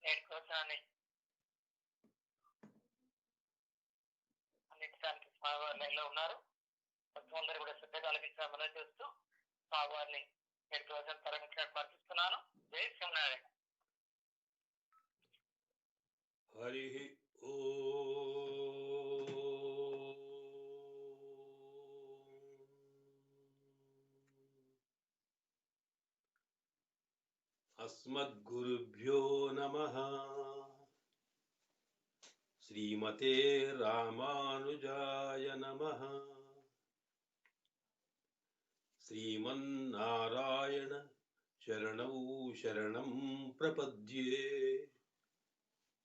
నేటి కోసాన్ని అందించడానికి స్వామివారి లైన్లో ఉన్నారు. భక్తులందరూ కూడా శ్రద్ధగా ఆలకించాలని చేస్తూ స్వామివారిని నేటి కోసాన్ని తరంగించినట్టు ప్రార్థిస్తున్నాను. జై శ్రీనారాయణ. హరి ఓ అస్మద్గురుభ్యో నమః. శ్రీమతే రామానుజాయ నమః. శ్రీమన్నారాయణ శరణౌ శరణం ప్రపద్యే.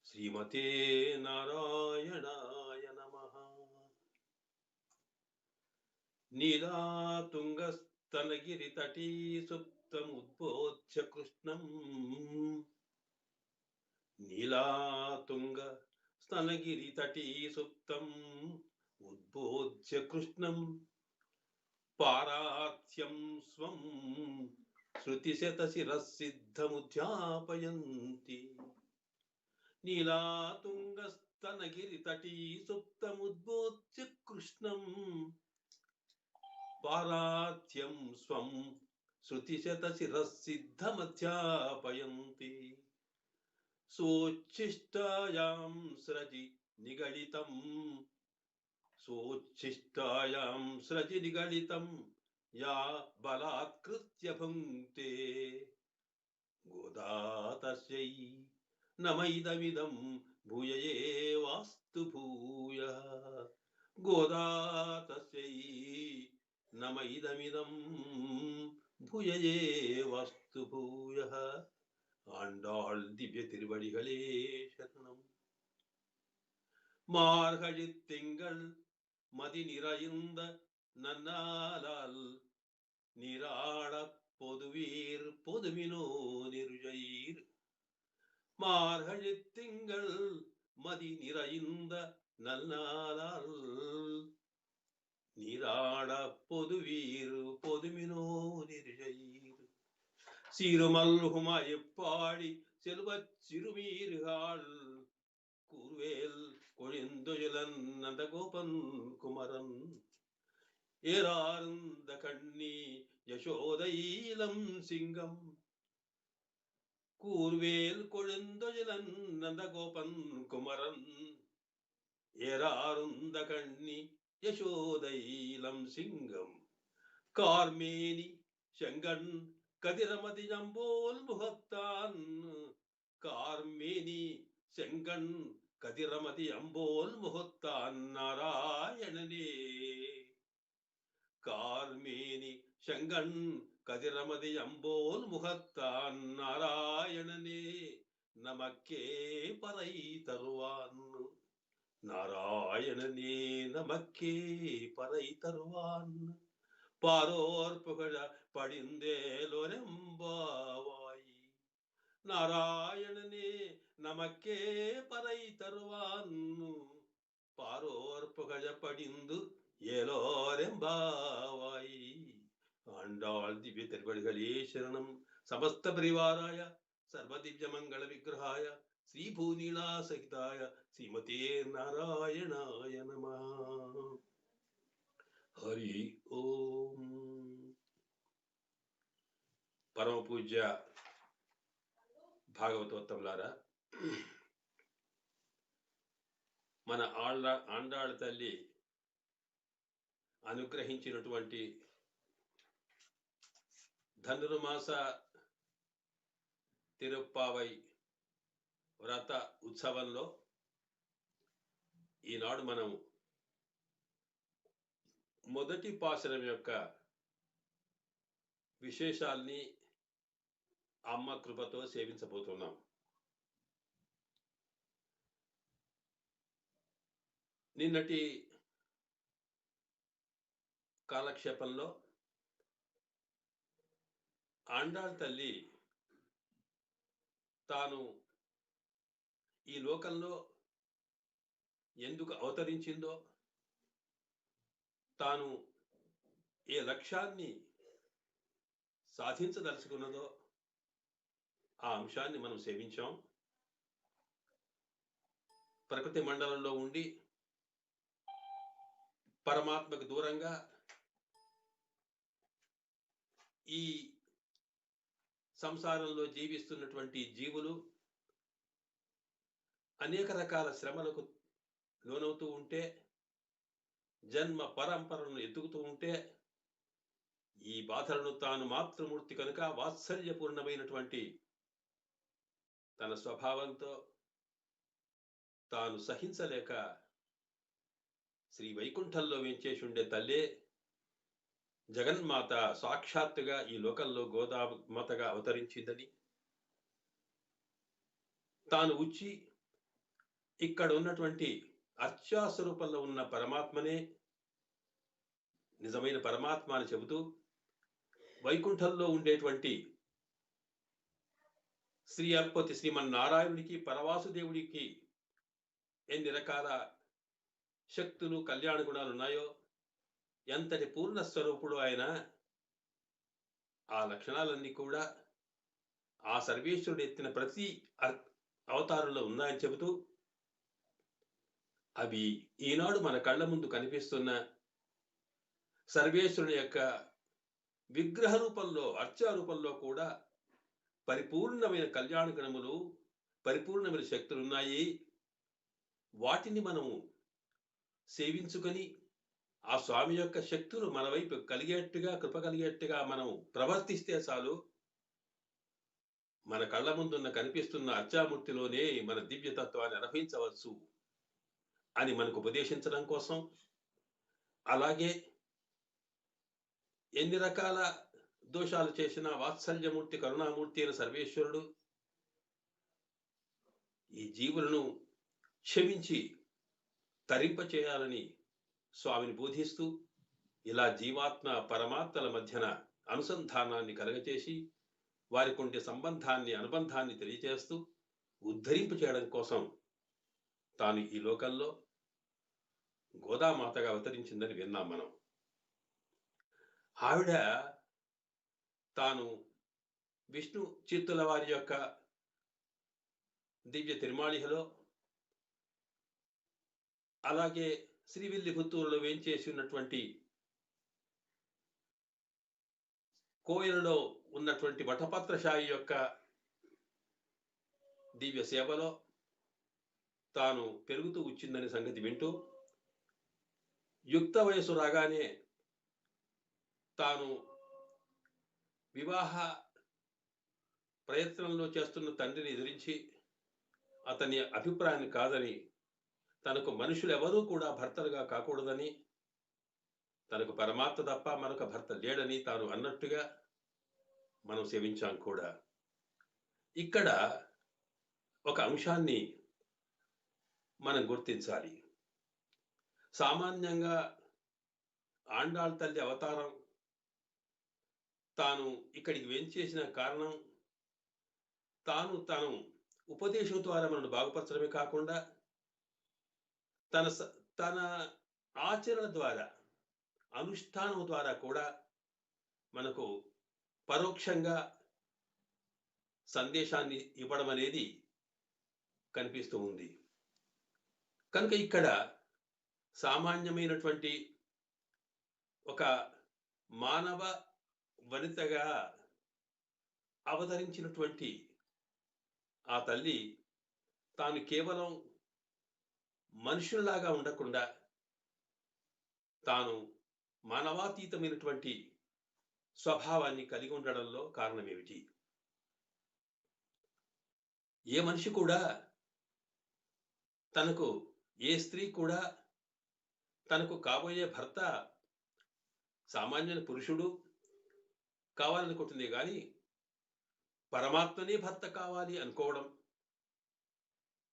శ్రీమతే నారాయణాయ నమః. నీలాతుంగస్తనగిరితటీ సుప్తముద్బోధ్య కృష్ణం. నీలాతుంగస్తనగిరితటీ సుప్తం ఉద్బోధ్య కృష్ణం. పారార్త్యం స్వం శృతిశతశిరసిద్ధముధ్యాపయంతి. నీలాతుంగస్తనగిరితటీ సుప్తముద్బోధ్య కృష్ణం. పారార్త్యం స్వం శృతిశతశిరసిద్ధమధ్యాపయంతి. సోచ్ఛిష్టాయాం స్రజి నిగళితం. సోచ్ఛిష్టాయాం స్రజి నిగళితం యా బలాత్కృత్య భుంక్తే. గోదా తస్యై నమైదమిదం భూయ ఏవాస్తు భూయః. గోదా తస్యై నమైదమిదం భూయ ఏవాస్తు భూయః. ஆண்டாள் திவ்ய திருவடிகளே சரணம். மார்கழி திங்கள் மதி நிறைந்த நன்னாளால் நீராட பொதுவீர் பொதுமினோ நிருஜைர். மார்கழி திங்கள் மதி நிறைந்த நன்னாளால் நீராட பொதுவீர் பொதுமினோ நிருஜைர். சீருமல்குமயப்பாடி செல்வச் சிறுமீர்கள் கூர்வேல் கொழிந்துழலன் நந்தகோபன் குமரன். ஏறார்ந்த கண்ணி யசோதையிலம் சிங்கம். கூர்வேல் கொழுந்துழலன் நந்தகோபன் குமரன். ஏறார்ந்த கண்ணி யசோதையிலம் சிங்கம். கார்மேனி செங்கண் கதிரமதி ஜம்போல் முகத்தான். கார்மேனி செங்கண் கதிரமதி அம்போல் முகத்தான் நாராயணனே. கார்மேனி செங்கண் கதிரமதி அம்போல் முகத்தான் நாராயணனே. நமக்கே பறை தருவான். நாராயணனே நமக்கே பறை தருவான். பாரோர் புகழ படிந்தேலொரெம்பாவாய். நாராயணனே நமக்கே பறை தருவான். பாரோர் புகழ படிந்து ஏலோரெம்பாவாய். ஆண்டாள் திவ்ய திருவடிகளே சரணம். சமஸ்த பரிவாராய சர்வதிவ்ய மங்கள விக்கிரகாய ஸ்ரீபூநீலா சகிதாய ஸ்ரீமதே நாராயணாய நமः. హరి ఓం. పరమ పూజ్య భాగవతోత్తములారా, మన ఆండాళ్ళ తల్లి అనుగ్రహించినటువంటి ధనుర్మాస తిరుప్పావై వ్రత ఉత్సవంలో ఈనాడు మనం మొదటి పాశురం యొక్క విశేషాల్ని అమ్మ కృపతో సేవించబోతున్నాం. నిన్నటి కాలక్షేపంలో ఆండాళ్ తల్లి తాను ఈ లోకంలో ఎందుకు అవతరించిందో, తాను ఏ లక్ష్యాన్ని సాధించదలుచుకున్నదో ఆ అంశాన్ని మనం సేవించాం. ప్రకృతి మండలంలో ఉండి పరమాత్మకు దూరంగా ఈ సంసారంలో జీవిస్తున్నటువంటి జీవులు అనేక రకాల శ్రమలకు లోనవుతూ ఉంటే, జన్మ పరంపరను ఎత్తుకుతూ ఉంటే, ఈ బాధలను తాను మాతృమూర్తి కనుక వాత్సల్యపూర్ణమైనటువంటి తన స్వభావంతో తాను సహించలేక శ్రీ వైకుంఠంలో వేంచేసి ఉండే తల్లే జగన్మాత సాక్షాత్తుగా ఈ లోకంలో గోదామాతగా అవతరించిందని, తాను వచ్చి ఇక్కడ ఉన్నటువంటి అర్చాస్వరూపంలో ఉన్న పరమాత్మనే నిజమైన పరమాత్మ అని చెబుతూ, వైకుంఠంలో ఉండేటువంటి శ్రీ అల్పతి శ్రీమన్నారాయణుడికి పరవాసుదేవుడికి ఎన్ని రకాల శక్తులు కళ్యాణ గుణాలు ఉన్నాయో, ఎంతటి పూర్ణ స్వరూపుడు ఆయన, ఆ లక్షణాలన్నీ కూడా ఆ సర్వేశ్వరుడు ఎత్తిన ప్రతి అవతారంలో ఉన్నాయని చెబుతూ, అవి ఈనాడు మన కళ్ళ ముందు కనిపిస్తున్న సర్వేశ్వరుని యొక్క విగ్రహ రూపంలో అర్చా రూపంలో కూడా పరిపూర్ణమైన కళ్యాణ గుణములు, పరిపూర్ణమైన శక్తులు ఉన్నాయి. వాటిని మనము సేవించుకొని ఆ స్వామి యొక్క శక్తులు మన వైపు కలిగేట్టుగా, కృప కలిగేట్టుగా మనం ప్రవర్తిస్తే చాలు, మన కళ్ళ ముందున్న కనిపిస్తున్న అర్చామూర్తిలోనే మన దివ్యతత్వాన్ని అనుభవించవచ్చు అని మనకు ఉపదేశించడం కోసం, అలాగే ఎన్ని రకాల దోషాలు చేసిన వాత్సల్యమూర్తి కరుణామూర్తి అయిన సర్వేశ్వరుడు ఈ జీవులను క్షమించి తరింపచేయాలని స్వామిని బోధిస్తూ, ఇలా జీవాత్మ పరమాత్మల మధ్యన అనుసంధానాన్ని కలగచేసి వారికి ఉండే సంబంధాన్ని, అనుబంధాన్ని తెలియజేస్తూ ఉద్ధరింపు చేయడం కోసం తాను ఈ లోకంలో గోదామాతగా అవతరించిందని విన్నాం మనం. ఆవిడ తాను విష్ణు చిత్తుల వారి యొక్క దివ్య తిరుమాళిహలో, అలాగే శ్రీవిల్లిపుత్తూరులో వేంచేసి ఉన్నటువంటి కోయలలో ఉన్నటువంటి వటపత్రశాయి యొక్క దివ్య సేవలో తాను పెరుగుతూ వచ్చిందనే సంగతి వింటూ, యుక్త వయసు రాగానే తాను వివాహ ప్రయత్నంలో చేస్తున్న తండ్రిని ఎదిరించి అతని అభిప్రాయాన్ని కాదని, తనకు మనుషులు ఎవరూ కూడా భర్తలుగా కాకూడదని, తనకు పరమాత్మ తప్ప మరొక భర్త లేడని తాను అన్నట్టుగా మనం సేవించాం కూడా. ఇక్కడ ఒక అంశాన్ని మనం గుర్తించాలి. సామాన్యంగా ఆండాళ్ తల్లి అవతారం తాను ఇక్కడికి వెంచేసిన కారణం, తను ఉపదేశం ద్వారా మనల్ని బాగుపరచడమే కాకుండా తన ఆచరణ ద్వారా, అనుష్ఠానం ద్వారా కూడా మనకు పరోక్షంగా సందేశాన్ని ఇవ్వడం అనేది కనిపిస్తూ ఉంది. కనుక ఇక్కడ సామాన్యమైనటువంటి ఒక మానవ వనితగా అవతరించినటువంటి ఆ తల్లి తాను కేవలం మనుషుల్లాగా ఉండకుండా తాను మానవాతీతమైనటువంటి స్వభావాన్ని కలిగి ఉండడంలో కారణం ఏమిటి? ఏ మనిషి కూడా ఏ స్త్రీ కూడా తనకు కాబోయే భర్త సామాన్య పురుషుడు కావాలనుకుంటుంది, కానీ పరమాత్మనే భర్త కావాలి అనుకోవడం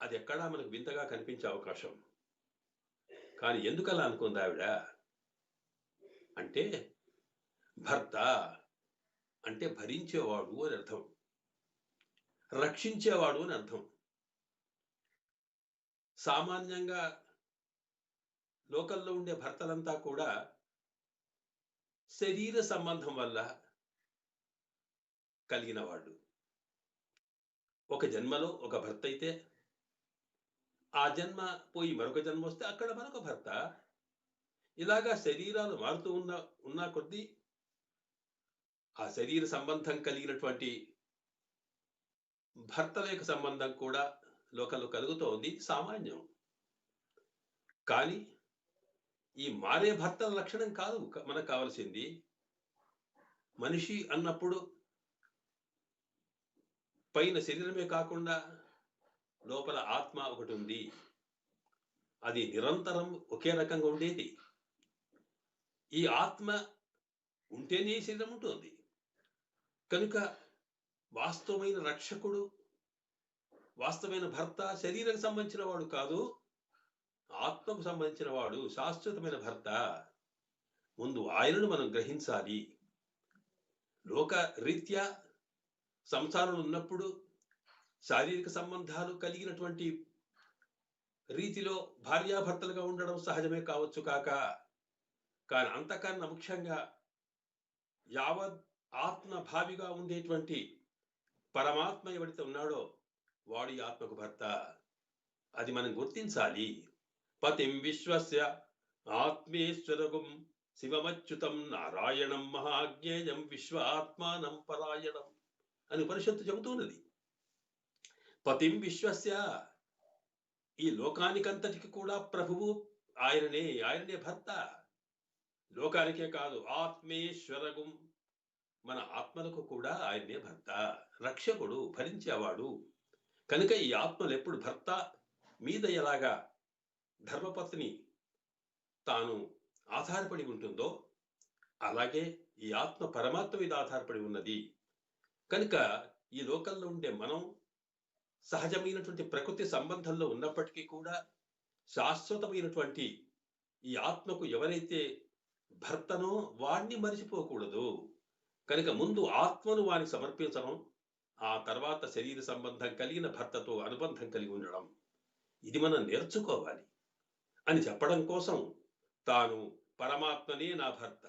అది ఎక్కడా మనకు వింతగా కనిపించే అవకాశం. కానీ ఎందుకలా అనుకుంది ఆవిడ అంటే, భర్త అంటే భరించేవాడు అని అర్థం, రక్షించేవాడు అని అర్థం. సామాన్యంగా లోకల్లో ఉండే భర్తలంతా కూడా శరీర సంబంధం వల్ల కలిగిన వాళ్ళు. ఒక జన్మలో ఒక భర్త అయితే ఆ జన్మ పోయి మరొక జన్మ వస్తే అక్కడ మరొక భర్త. ఇలాగా శరీరాలు మారుతూ ఉన్న కొద్దీ ఆ శరీర సంబంధం కలిగినటువంటి భర్తల యొక్క సంబంధం కూడా లోకంలో కలుగుతోంది, సామాన్యం. కానీ ఈ మారే భర్తల లక్షణం కాదు మనకు కావలసింది. మనిషి అన్నప్పుడు పైన శరీరమే కాకుండా లోపల ఆత్మ ఒకటి ఉంది. అది నిరంతరం ఒకే రకంగా ఉండేది. ఈ ఆత్మ ఉంటేనే శరీరం ఉంటుంది. కనుక వాస్తవమైన రక్షకుడు, వాస్తవమైన భర్త శరీరానికి సంబంధించిన వాడు కాదు, ఆత్మకు సంబంధించిన వాడు, శాశ్వతమైన భర్త. ముందు ఆయనను మనం గ్రహించాలి. లోక రీత్యా సంసారంలో ఉన్నప్పుడు శారీరక సంబంధాలు కలిగినటువంటి రీతిలో భార్యాభర్తలుగా ఉండడం సహజమే కావచ్చు కాక, కానీ అంతకన్నా ముఖ్యంగా యావత్ ఆత్మ భావిగా ఉండేటువంటి పరమాత్మ ఎవరితో ఉన్నాడో వాడి ఆత్మకు భర్త. అది మనం గుర్తించాలి. పతిం విశ్వస్య ఆత్మేశ్వరగుం శివమచ్యుతం నారాయణం మహాజ్ఞేయం విశ్వాత్మానం పరాయణం అని ఉపనిషత్తు చెబుతున్నది. పతిం విశ్వస్య, ఈ లోకానికంతటికి కూడా ప్రభువు ఆయననే భర్త. లోకానికే కాదు, ఆత్మేశ్వరగుం, మన ఆత్మలకు కూడా ఆయనే భర్త, రక్షకుడు, భరించేవాడు. కనుక ఈ ఆత్మలు ఎప్పుడు భర్త మీద ఎలాగా ధర్మపత్ని తాను ఆధారపడి ఉంటుందో అలాగే ఈ ఆత్మ పరమాత్మ మీద ఆధారపడి ఉన్నది. కనుక ఈ లోకంలో ఉండే మనం సహజమైనటువంటి ప్రకృతి సంబంధంలో ఉన్నప్పటికీ కూడా శాశ్వతమైనటువంటి ఈ ఆత్మకు ఎవరైతే భర్తనో వాణ్ణి మరిచిపోకూడదు. కనుక ముందు ఆత్మను వారికి సమర్పించడం, ఆ తర్వాత శరీర సంబంధం కలిగిన భర్తతో అనుబంధం కలిగి ఉండడం, ఇది మనం నేర్చుకోవాలి అని చెప్పడం కోసం తాను పరమాత్మనే నా భర్త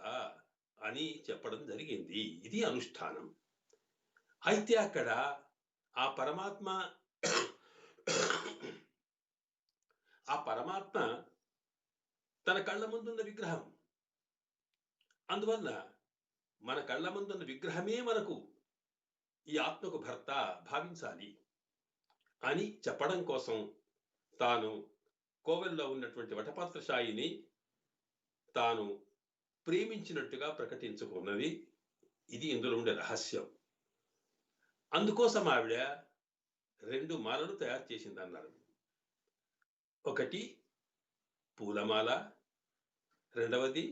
అని చెప్పడం జరిగింది. ఇది అనుష్ఠానం. అయితే అక్కడ ఆ పరమాత్మ తన కళ్ళ ముందున్న విగ్రహం. అందువల్ల మన కళ్ళ ముందున్న విగ్రహమే మనకు ఈ ఆత్మకు భర్త భావించాలి అని చెప్పడం కోసం తాను కోవెల్లో ఉన్నటువంటి వటపత్రశాయిని తాను ప్రేమించినట్టుగా ప్రకటించుకున్నది. ఇది ఇందులో ఉండే రహస్యం. అందుకోసం ఆవిడ 2 మాలలు తయారు చేసింది అన్నారు. ఒకటి పూలమాల, రెండవది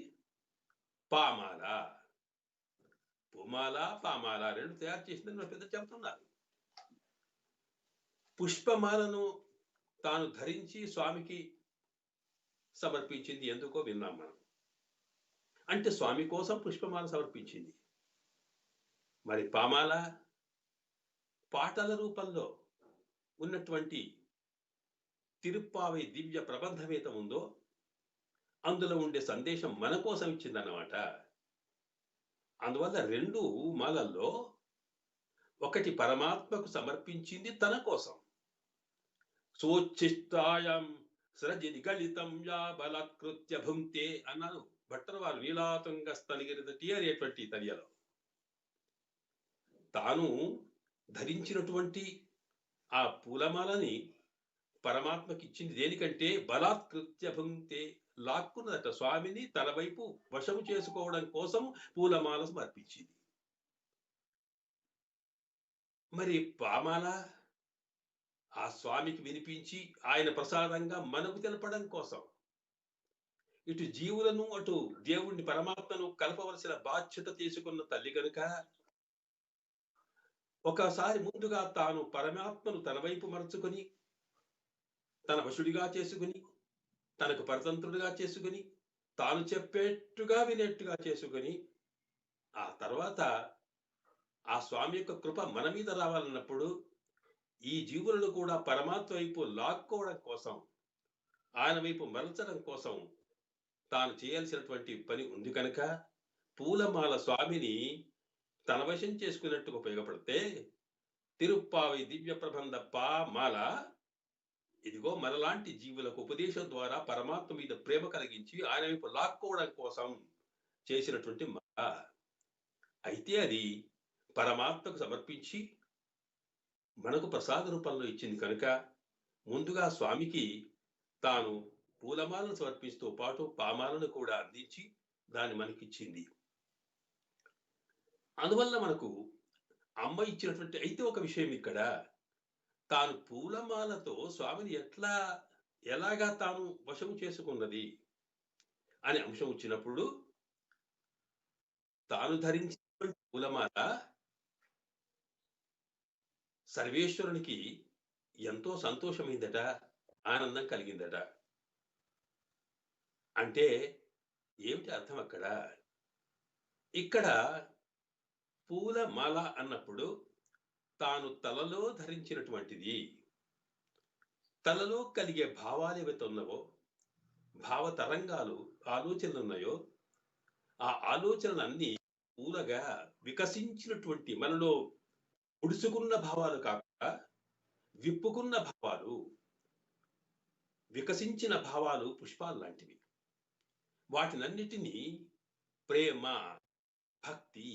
పామాల. పూమాల, పామాల 2 తయారు చేసిందని మన పెద్ద చెబుతున్నారు. పుష్పమాలను తాను ధరించి స్వామికి సమర్పించింది. ఎందుకో విన్నాం మనం. అంటే స్వామి కోసం పుష్పమాల సమర్పించింది. మరి పామాల పాటల రూపంలో ఉన్నటువంటి తిరుప్పావై దివ్య ప్రబంధమేత ఉందో అందులో ఉండే సందేశం మన కోసం ఇచ్చిందన్నమాట. అందువల్ల 2 మాలల్లో ఒకటి పరమాత్మకు సమర్పించింది తన కోసం. సోచ్చిష్టాయం సృజని గళితం యా బలకృత్య భుంక్తే అన్నారు భట్టర్ వారు లీలాతుంగ స్థలిగిరిదటి అనేటువంటి తనియలో. తాను ధరించినటువంటి ఆ పూలమాలని పరమాత్మకి ఇచ్చింది దేనికంటే బలాత్కృత్య భుంక్తే, లాక్కున్నదట స్వామిని తన వైపు వశము చేసుకోవడం కోసం పూలమాల సమర్పించింది. మరి పామాల ఆ స్వామికి వినిపించి ఆయన ప్రసాదంగా మనకు తెలపడం కోసం. ఇటు జీవులను అటు దేవుణ్ణి పరమాత్మను కలపవలసిన బాధ్యత తీసుకున్న తల్లి కనుక ఒకసారి ముందుగా తాను పరమాత్మను తన వైపు మరచుకొని తన వశుడిగా చేసుకుని తనకు పరతంత్రుడిగా చేసుకుని తాను చెప్పేట్టుగా వినేట్టుగా చేసుకుని ఆ తర్వాత ఆ స్వామి యొక్క కృప మన మీద రావాలన్నప్పుడు ఈ జీవులను కూడా పరమాత్మ వైపు లాక్కోవడం కోసం, ఆయన వైపు మరల్చడం కోసం తాను చేయాల్సినటువంటి పని ఉంది కనుక పూలమాల స్వామిని తన వశం చేసుకున్నట్టుగా ఉపయోగపడితే తిరుప్పావై దివ్య ప్రబంధ మాల ఇదిగో మనలాంటి జీవులకు ఉపదేశం ద్వారా పరమాత్మ మీద ప్రేమ కలిగించి ఆయన వైపు లాక్కోవడం కోసం చేసినటువంటి మాల. అయితే అది పరమాత్మకు సమర్పించి మనకు ప్రసాద రూపంలో ఇచ్చింది కనుక ముందుగా స్వామికి తాను పూలమాలను సమర్పిస్తూ పాటు పామాలను కూడా అందించి దాన్ని మనకిచ్చింది. అందువల్ల మనకు అమ్మ ఇచ్చినటువంటి అయితే ఒక విషయం ఇక్కడ, తాను పూలమాలతో స్వామిని ఎలాగా తాను వశం చేసుకున్నది అనే అంశం వచ్చినప్పుడు, తాను ధరించినటువంటి పూలమాల సర్వేశ్వరునికి ఎంతో సంతోషమైందట, ఆనందం కలిగిందట. అంటే ఏమిటి అర్థం అక్కడ? ఇక్కడ పూలమాల అన్నప్పుడు తాను తలలో ధరించినటువంటిది, తలలో కలిగే భావాలు ఏవైతే ఉన్నావో, భావ తరంగాలు, ఆలోచనలు ఉన్నాయో, ఆ ఆలోచనలన్నీ పూలగా వికసించినటువంటి మనలో ముడుచుకున్న భావాలు కాకుండా విప్పుకున్న భావాలు, వికసించిన భావాలు పుష్పాలు లాంటివి. వాటినన్నిటినీ ప్రేమ, భక్తి,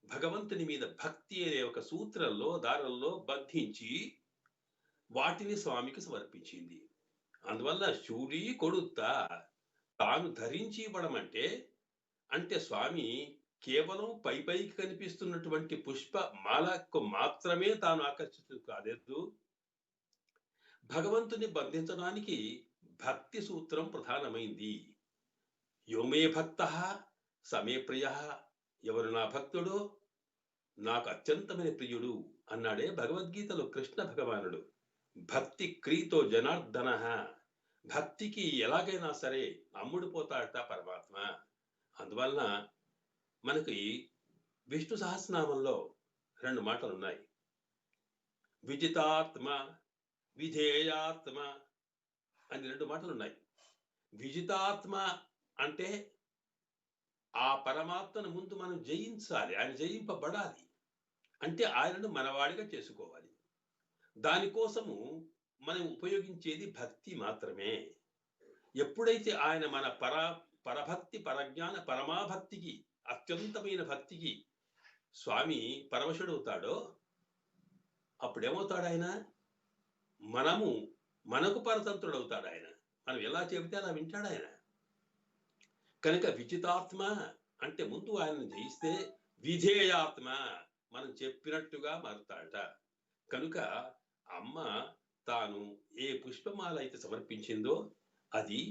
భగవంతుని మీద భక్తి అనే ఒక సూత్రంలో దారంలో బంధించి వాటిని స్వామికి సమర్పించింది. అందువల్ల శూరి కొడుతా తాను ధరించి ఇవ్వడం అంటే స్వామి కేవలం పైకి కనిపిస్తున్నటువంటి పుష్ప మాలకు మాత్రమే తాను ఆకర్షితు కాలేదు. భగవంతుని బంధించడానికి భక్తి సూత్రం ప్రధానమైంది. యోమే భక్త సమే ప్రియ, ఎవరు నా భక్తుడో నాకు అత్యంతమైన ప్రియుడు అన్నాడే భగవద్గీతలో కృష్ణ భగవానుడు. భక్తి క్రీతో జనార్దన, భక్తికి ఎలాగైనా సరే అమ్ముడుపోతాడట పరమాత్మ. అందువలన మనకి విష్ణు సహస్రనామంలో 2 మాటలు ఉన్నాయి. విజితాత్మ, విధేయాత్మ అని 2 మాటలు ఉన్నాయి. విజితాత్మ అంటే ఆ పరమాత్మను ముందు మనం జయించాలి, ఆయన జయింపబడాలి. అంటే ఆయనను మనవాడిగా చేసుకోవాలి. దానికోసము మనం ఉపయోగించేది భక్తి మాత్రమే. ఎప్పుడైతే ఆయన మన పరభక్తి, పరజ్ఞాన, పరమాభక్తికి, అత్యంతమైన భక్తికి స్వామి పరవశుడవుతాడో అప్పుడేమవుతాడు ఆయన? మనకు పరతంత్రుడవుతాడు ఆయన. మనం ఎలా చెబితే అలా వింటాడు ఆయన. కనుక విజితాత్మ అంటే ముందు ఆయనను జయిస్తే విధేయాత్మ, మనం చెప్పినట్టుగా మారుతాడట. కనుక అమ్మ తాను ఏ పుష్పమాల అయితే సమర్పించిందో అది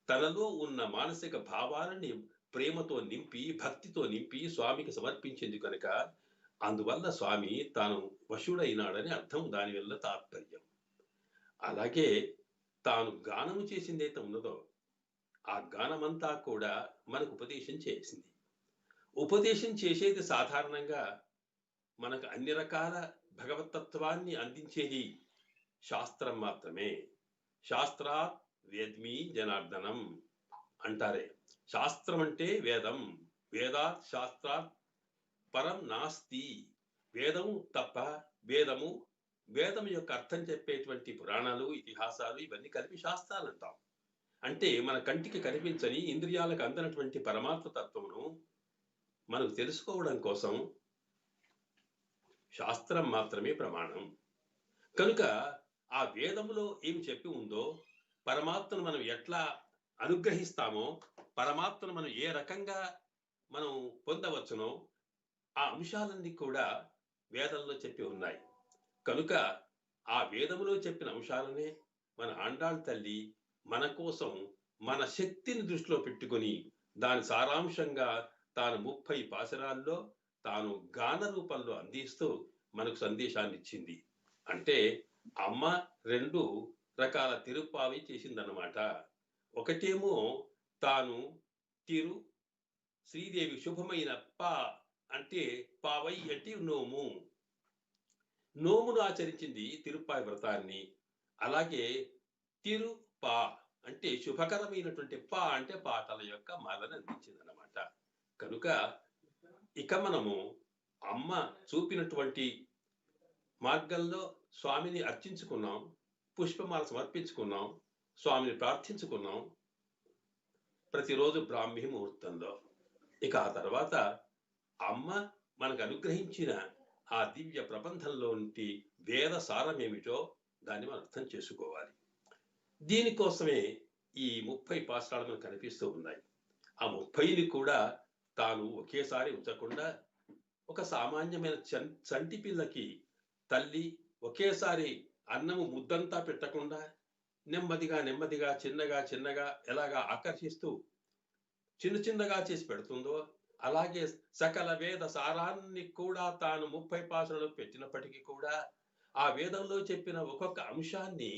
తనలో ఉన్న మానసిక భావాలని ప్రేమతో నింపి, భక్తితో నింపి స్వామికి సమర్పించింది కనుక అందువల్ల స్వామి తాను వశుడైనాడని అర్థం, దానివల్ల తాత్పర్యం. అలాగే తాను గానము చేసిందైతే ఉన్నదో ఆ గానమంతా కూడా మనకు ఉపదేశం చేసింది. ఉపదేశం చేసేది సాధారణంగా మనకు అన్ని రకాల భగవతత్వాన్ని అందించేది శాస్త్రం మాత్రమే. శాస్త్రాత్ వేద్మీ జనార్దనం అంటారే. శాస్త్రం అంటే వేదం, వేదాత్ శాస్త్రాత్ పరం నాస్తి. వేదము తప్ప వేదం యొక్క అర్థం చెప్పేటువంటి పురాణాలు, ఇతిహాసాలు ఇవన్నీ కలిపి శాస్త్రాలు అంటాం. అంటే మన కంటికి కనిపించని, ఇంద్రియాలకు అందనటువంటి పరమాత్మ తత్వమును మనకు తెలుసుకోవడం కోసం శాస్త్రం మాత్రమే ప్రమాణం. కనుక ఆ వేదములో ఏమి చెప్పి ఉందో, పరమాత్మను మనం ఎట్లా అనుగ్రహిస్తామో, పరమాత్మను మనం ఏ రకంగా మనం పొందవచ్చునో ఆ అంశాలన్నీ కూడా వేదంలో చెప్పి ఉన్నాయి. కనుక ఆ వేదములో చెప్పిన అంశాలనే మన ఆండాళ్ తల్లి మన కోసం మన శక్తిని దృష్టిలో పెట్టుకొని దాని సారాంశంగా తాను 30 పాశురాల్లో తాను గాన రూపంలో అందిస్తూ మనకు సందేశాన్ని ఇచ్చింది. అంటే అమ్మ 2 రకాల తిరుప్పావి చేసిందన్నమాట. ఒకటేమో తాను శ్రీదేవి శుభమైన అంటే పావై అంటే నోమును ఆచరించింది తిరుప్పాయి వ్రతాన్ని. అలాగే అంటే శుభకరమైనటువంటి అంటే పాటల యొక్క మాలను అందించింది అన్నమాట. కనుక ఇక మనము అమ్మ చూపినటువంటి మార్గంలో స్వామిని అర్చించుకున్నాం. పుష్పమాల సమర్పించుకున్నాం, స్వామిని ప్రార్థించుకున్నాం ప్రతిరోజు బ్రాహ్మీ ముహూర్తంలో. ఇక ఆ తర్వాత అమ్మ మనకు అనుగ్రహించిన ఆ దివ్య ప్రబంధంలో నుండి వేద సారం ఏమిటో దాన్ని మనం అర్థం చేసుకోవాలి. దీనికోసమే ఈ 30 పాసురాలు మనకు కనిపిస్తూ ఉన్నాయి. ఆ 30ని కూడా తాను ఒకేసారి ఉంచకుండా ఒక సామాన్యమైన చంటి పిల్లకి తల్లి ఒకేసారి అన్నము ముద్దంతా పెట్టకుండా నెమ్మదిగా నెమ్మదిగా చిన్నగా చిన్నగా ఎలాగా ఆకర్షిస్తూ చిన్నగా చేసి పెడుతుందో అలాగే సకల వేద సారాన్ని కూడా తాను 30 పాసురాలు పెట్టినప్పటికీ కూడా ఆ వేదంలో చెప్పిన ఒక్కొక్క అంశాన్ని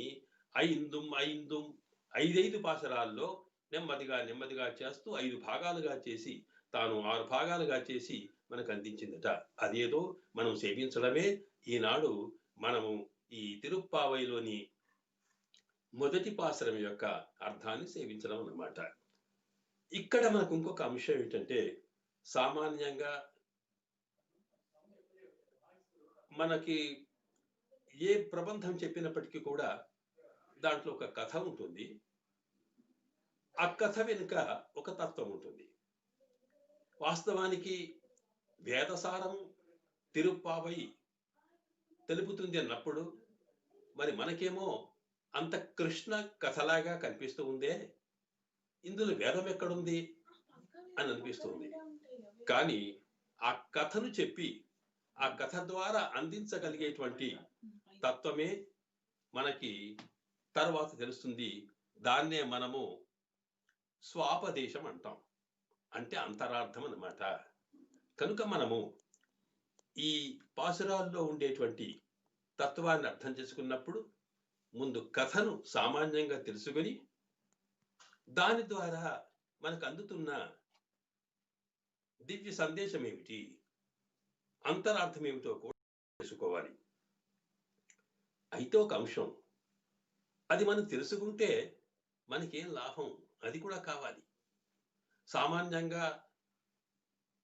ఐదైదు పాసురాల్లో నెమ్మదిగా చేస్తూ 5 భాగాలుగా చేసి తాను 6 భాగాలుగా చేసి మనకు అందించిందట. అదేదో మనం సేవించడమే ఈనాడు మనము ఈ తిరుప్పావైలోని మొదటి పాసురం యొక్క అర్థాన్ని సేవించడం అన్నమాట. ఇక్కడ మనకు ఇంకొక అంశం ఏంటంటే, సామాన్యంగా మనకి ఏ ప్రబంధం చెప్పినప్పటికీ కూడా దాంట్లో ఒక కథ ఉంటుంది. ఆ కథ వెనుక ఒక తత్వం ఉంటుంది. వాస్తవానికి వేదసారం తిరుప్పావై తెలుపుతుంది అన్నప్పుడు మరి మనకేమో అంత కృష్ణ కథలాగా కనిపిస్తూ ఉందే, ఇందులో వేదం ఎక్కడుంది అని అనిపిస్తుంది. కానీ ఆ కథను చెప్పి ఆ కథ ద్వారా అందించగలిగేటువంటి తత్వమే మనకి తర్వాత తెలుస్తుంది. దాన్నే మనము స్వాపదేశం అంటాం, అంటే అంతరార్థం అన్నమాట. కనుక మనము ఈ పాసురాల్లో ఉండేటువంటి తత్వాన్ని అర్థం చేసుకున్నప్పుడు ముందు కథను సామాన్యంగా తెలుసుకొని దాని ద్వారా మనకు అందుతున్న దివ్య సందేశం ఏమిటి, అంతరార్థం ఏమిటో కూడా తెలుసుకోవాలి. అయితే ఒక అంశం, అది మనం తెలుసుకుంటే మనకేం లాభం, అది కూడా కావాలి. సామాన్యంగా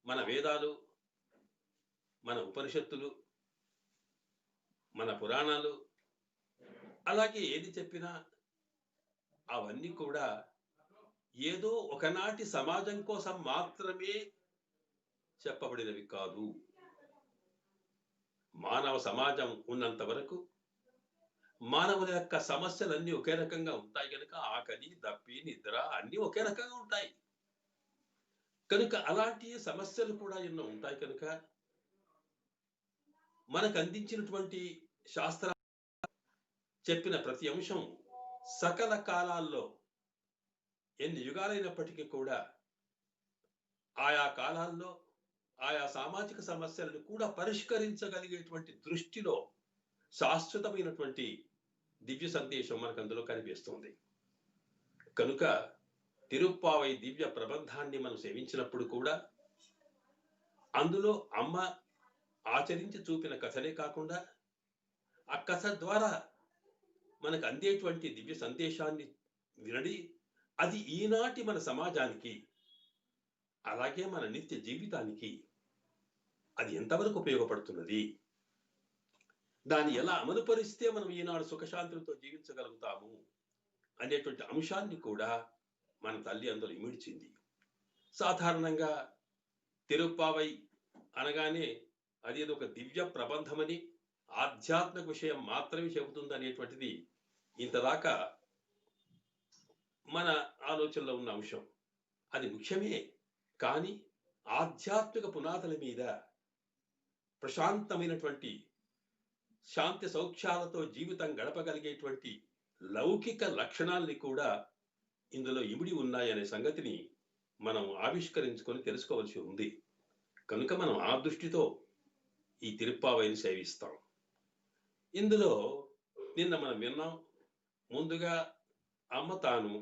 మన వేదాలు, మన ఉపనిషత్తులు, మన పురాణాలు, అలాగే ఏది చెప్పినా అవన్నీ కూడా ఏదో ఒకనాటి సమాజం కోసం మాత్రమే చెప్పబడినవి కాదు. మానవ సమాజం ఉన్నంత వరకు మానవుల యొక్క సమస్యలన్నీ ఒకే రకంగా ఉంటాయి కనుక ఆకలి, దప్పి, నిద్ర అన్నీ ఒకే రకంగా ఉంటాయి కనుక అలాంటి సమస్యలు కూడా ఎన్నో ఉంటాయి కనుక మనకు అందించినటువంటి శాస్త్ర చెప్పిన ప్రతి అంశం సకల కాలాల్లో ఎన్ని యుగాలైనప్పటికీ కూడా ఆయా కాలాల్లో ఆయా సామాజిక సమస్యలను కూడా పరిష్కరించగలిగేటువంటి దృష్టిలో శాశ్వతమైనటువంటి దివ్య సందేశం మనకు అందులో కనిపిస్తుంది. కనుక తిరుప్పావై దివ్య ప్రబంధాన్ని మనం సేవించినప్పుడు కూడా అందులో అమ్మ ఆచరించి చూపిన కథలే కాకుండా ఆ కథ ద్వారా మనకు అందేటువంటి దివ్య సందేశాన్ని వినడి అది ఈనాటి మన సమాజానికి అలాగే మన నిత్య జీవితానికి అది ఎంతవరకు ఉపయోగపడుతున్నది, దాన్ని ఎలా అమలుపరిస్తే మనం ఈనాడు సుఖశాంతులతో జీవించగలుగుతాము అనేటువంటి అంశాన్ని కూడా మన తల్లి అందులో ఇమిడ్చింది. సాధారణంగా తిరుప్పావై అనగానే అది ఏదో ఒక దివ్య ప్రబంధమని ఆధ్యాత్మిక విషయం మాత్రమే చెబుతుంది అనేటువంటిది ఇంతదాకా మన ఆలోచనలో ఉన్న అంశం. అది ముఖ్యమే, కానీ ఆధ్యాత్మిక పునాదుల మీద ప్రశాంతమైనటువంటి శాంతి సౌఖ్యాలతో జీవితం గడపగలిగేటువంటి లౌకిక లక్షణాలని కూడా ఇందులో ఇమిడి ఉన్నాయనే సంగతిని మనం ఆవిష్కరించుకొని తెలుసుకోవాల్సి ఉంది. కనుక మనం ఆ దృష్టితో ఈ తిరుప్పావైని సేవిస్తాం. ఇందులో నిన్న మనం విన్నాం, ముందుగా అమ్మ తాను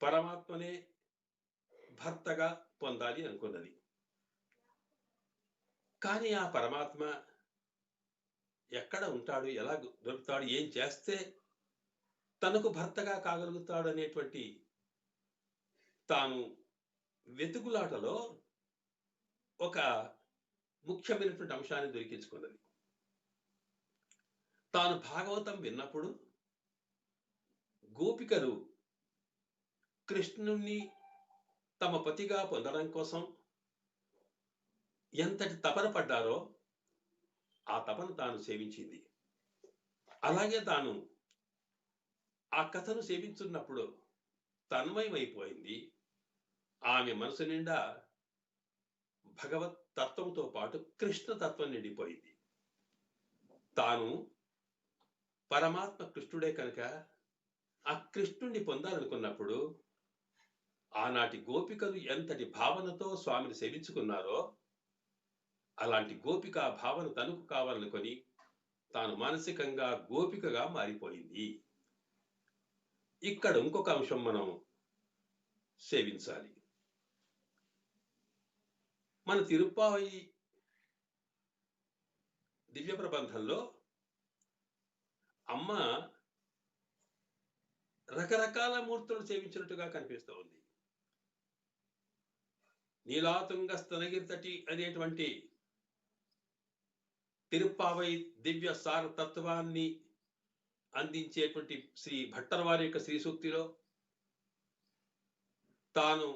పరమాత్మనే భర్తగా పొందాలి అనుకున్నది. కానీ ఆ పరమాత్మ ఎక్కడ ఉంటాడు, ఎలా దొరుకుతాడు, ఏం చేస్తే తనకు భర్తగా కాగలుగుతాడు అనేటువంటి తాను వెతుకులాటలో ఒక ముఖ్యమైనటువంటి అంశాన్ని దొరికించుకున్నది. తాను భాగవతం విన్నప్పుడు గోపికలు కృష్ణుణ్ణి తమ పతిగా పొందడం కోసం ఎంతటి తపన పడ్డారో ఆ తపన తాను సేవించింది. అలాగే తాను ఆ కథను సేవించున్నప్పుడు తన్మయమైపోయింది. ఆమె మనసు నిండా భగవత్ తత్వంతో పాటు కృష్ణ తత్వం నిండిపోయింది. తాను పరమాత్మ కృష్ణుడే కనుక ఆ కృష్ణుణ్ణి పొందాలనుకున్నప్పుడు ఆనాటి గోపికలు ఎంతటి భావనతో స్వామిని సేవించుకున్నారో అలాంటి గోపిక భావన తనకు కావాలనుకొని తాను మానసికంగా గోపికగా మారిపోయింది. ఇక్కడ ఇంకొక అంశం మనం సేవించాలి. మన తిరుప్పావయి దివ్య ప్రబంధంలో అమ్మ రకరకాల మూర్తులను సేవించినట్టుగా కనిపిస్తూ ఉంది. నీలాతుంగ స్తనగిరితటి అనేటువంటి తిరుప్పావై దివ్య సార తత్వాన్ని అందించేటువంటి శ్రీ భట్టర్ వారి యొక్క శ్రీ సూక్తిలో తాను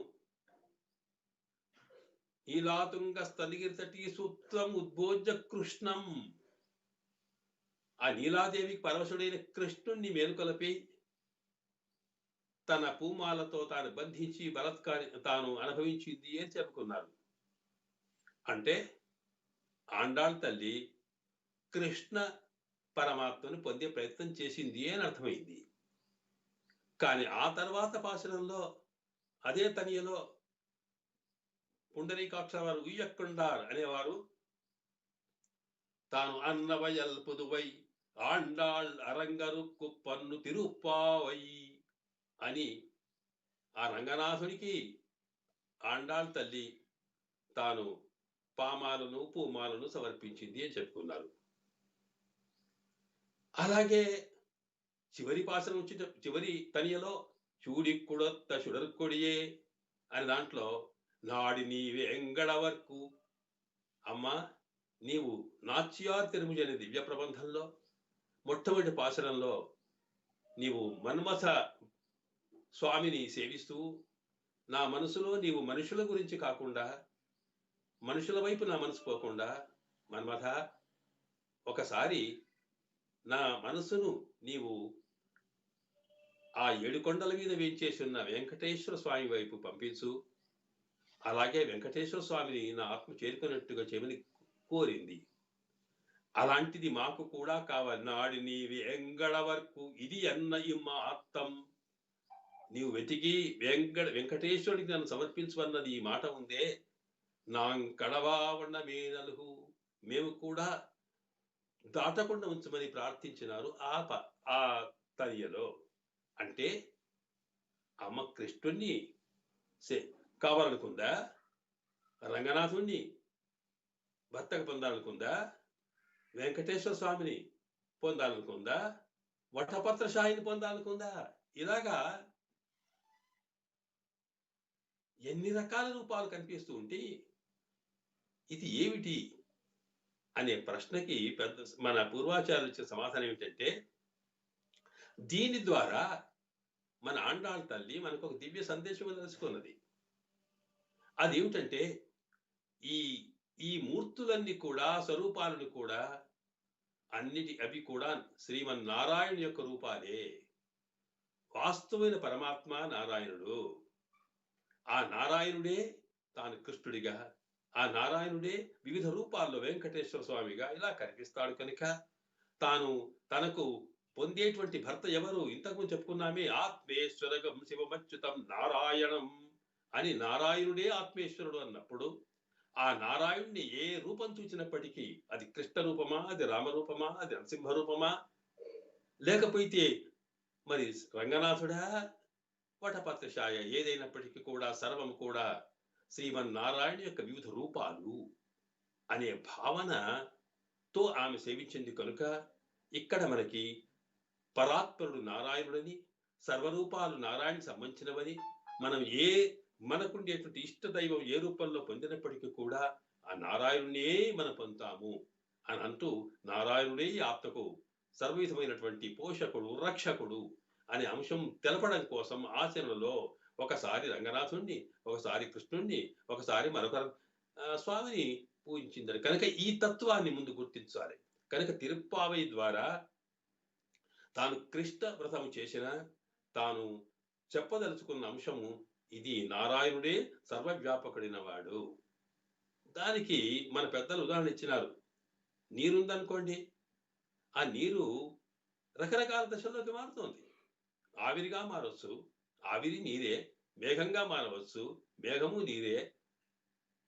నీలాతుంగ స్తనగిరితటి సూత్రం ఉద్భోజ్య కృష్ణం, ఆ నీలాదేవికి పరవశుడైన కృష్ణుణ్ణి మేలుకొలపి తన పూమాలతో తాను బంధించి బలత్కారి తాను అనుభవించింది అని చెప్పుకున్నారు. అంటే ఆండాళ్ తల్లి కృష్ణ పరమాత్మను పొందే ప్రయత్నం చేసింది అని అర్థమైంది. కానీ ఆ తర్వాత పాశురంలో అదే తనియలో పుండరీకాక్ష వారు ఉయ్యక్కుండార్ అనేవారు తాను అన్నవయల్ పుదువై ఆండాళ్ అరంగరుక్కు పన్ను తిరుప్పావై అని ఆ రంగనాథునికి ఆండాళ్ తల్లి తాను పామాలను పూమాలను సమర్పించింది అని చెప్పుకున్నారు. అలాగే చివరి పాసనం వచ్చిన చివరి తనియలో చూడిక్కుడొత్త చుడర్కొడియే అని దాంట్లో నాడి నీవే ఎంగడ వరకు అమ్మ నీవు నాచ్యార్ తిరుముజి అనే దివ్య ప్రబంధంలో మొట్టమొదటి పాసనంలో నీవు మన్మథ స్వామిని సేవిస్తూ నా మనసులో నీవు మనుషుల గురించి కాకుండా మనుషుల వైపు నా మనసు పోకుండా మన్మథ ఒకసారి నా మనసును నీవు ఆ 7 కొండల మీద వేంచేసి ఉన్న వెంకటేశ్వర స్వామి వైపు పంపించు, అలాగే వెంకటేశ్వర స్వామిని నా ఆత్మ చేరుకున్నట్టుగా చేయమని కోరింది. అలాంటిది మాకు కూడా కావాలి. నాడి నీవి ఎంగడ వరకు ఇది అన్న ఇమ్మాత్తం, నీవు వెతికి వెంకటేశ్వరుడికి నన్ను సమర్పించమన్నది ఈ మాట ఉందే, నా కడవావన్న మేనలుహు మేము కూడా దాటకుండా ఉంచమని ప్రార్థించినారు ఆ తనియలో. అంటే అమ్మ కృష్ణుణ్ణి కావాలనుకుందా, రంగనాథుణ్ణి భర్తకు పొందాలనుకుందా, వెంకటేశ్వర స్వామిని పొందాలనుకుందా, వటపత్రశాయిని పొందాలనుకుందా, ఇలాగా ఎన్ని రకాల రూపాలు కనిపిస్తూ ఉంటే ఇది ఏమిటి అనే ప్రశ్నకి మన పూర్వాచార్యులు ఇచ్చిన సమాధానం ఏమిటంటే, దీని ద్వారా మన ఆండాళ్ తల్లి మనకు ఒక దివ్య సందేశం తెలుసుకున్నది. అదేమిటంటే ఈ మూర్తులన్నీ కూడా స్వరూపాలను కూడా అవి కూడా శ్రీమన్నారాయణ యొక్క రూపాలే. వాస్తవమైన పరమాత్మ నారాయణుడు. ఆ నారాయణుడే తాను కృష్ణుడిగా, ఆ నారాయణుడే వివిధ రూపాల్లో వెంకటేశ్వర స్వామిగా ఇలా కనిపిస్తాడు కనుక తనకు పొందేటువంటి భర్త ఎవరు? ఇంతకుముందు చెప్పుకున్నామే, ఆత్మేశ్వరగం శివమచ్యుతం నారాయణం అని నారాయణుడే ఆత్మేశ్వరుడు అన్నప్పుడు ఆ నారాయణుని ఏ రూపం చూసినప్పటికీ అది కృష్ణ రూపమా, అది రామరూపమా, అది నరసింహ రూపమా, లేకపోతే మరి రంగనాథుడా, వటపత్రశాయ, ఏదైనప్పటికీ కూడా సర్వం కూడా శ్రీమన్నారాయణ యొక్క వివిధ రూపాలు అనే భావనతో ఆమె సేవించింది కనుక ఇక్కడ మనకి పరాత్పరుడు నారాయణుడని, సర్వరూపాలు నారాయణ సంబంధించినవని, మనం మనకుండేటువంటి ఇష్ట దైవం ఏ రూపంలో పొందినప్పటికీ కూడా ఆ నారాయణునే మనం పొందుతాము అని అంటూ నారాయణుడే ఆత్మకు సర్వవిధమైనటువంటి పోషకుడు, రక్షకుడు అనే అంశం తెలపడం కోసం ఆచరణలో ఒకసారి రంగనాథుణ్ణి, ఒకసారి కృష్ణుణ్ణి, ఒకసారి మరొక స్వామిని పూజించిందని కనుక ఈ తత్వాన్ని ముందు గుర్తించాలి. కనుక తిరుప్పావై ద్వారా తాను కృష్ణ వ్రతం చేసిన తాను చెప్పదలుచుకున్న అంశము ఇది నారాయణుడే సర్వవ్యాపకుడైన వాడు. దానికి మన పెద్దలు ఉదాహరణ ఇచ్చినారు. నీరుందనుకోండి, ఆ నీరు రకరకాల దశల్లోకి మారుతోంది. ఆవిరిగా మారవచ్చు, ఆవిరి నీరే. మేఘంగా మారవచ్చు, మేఘము నీరే.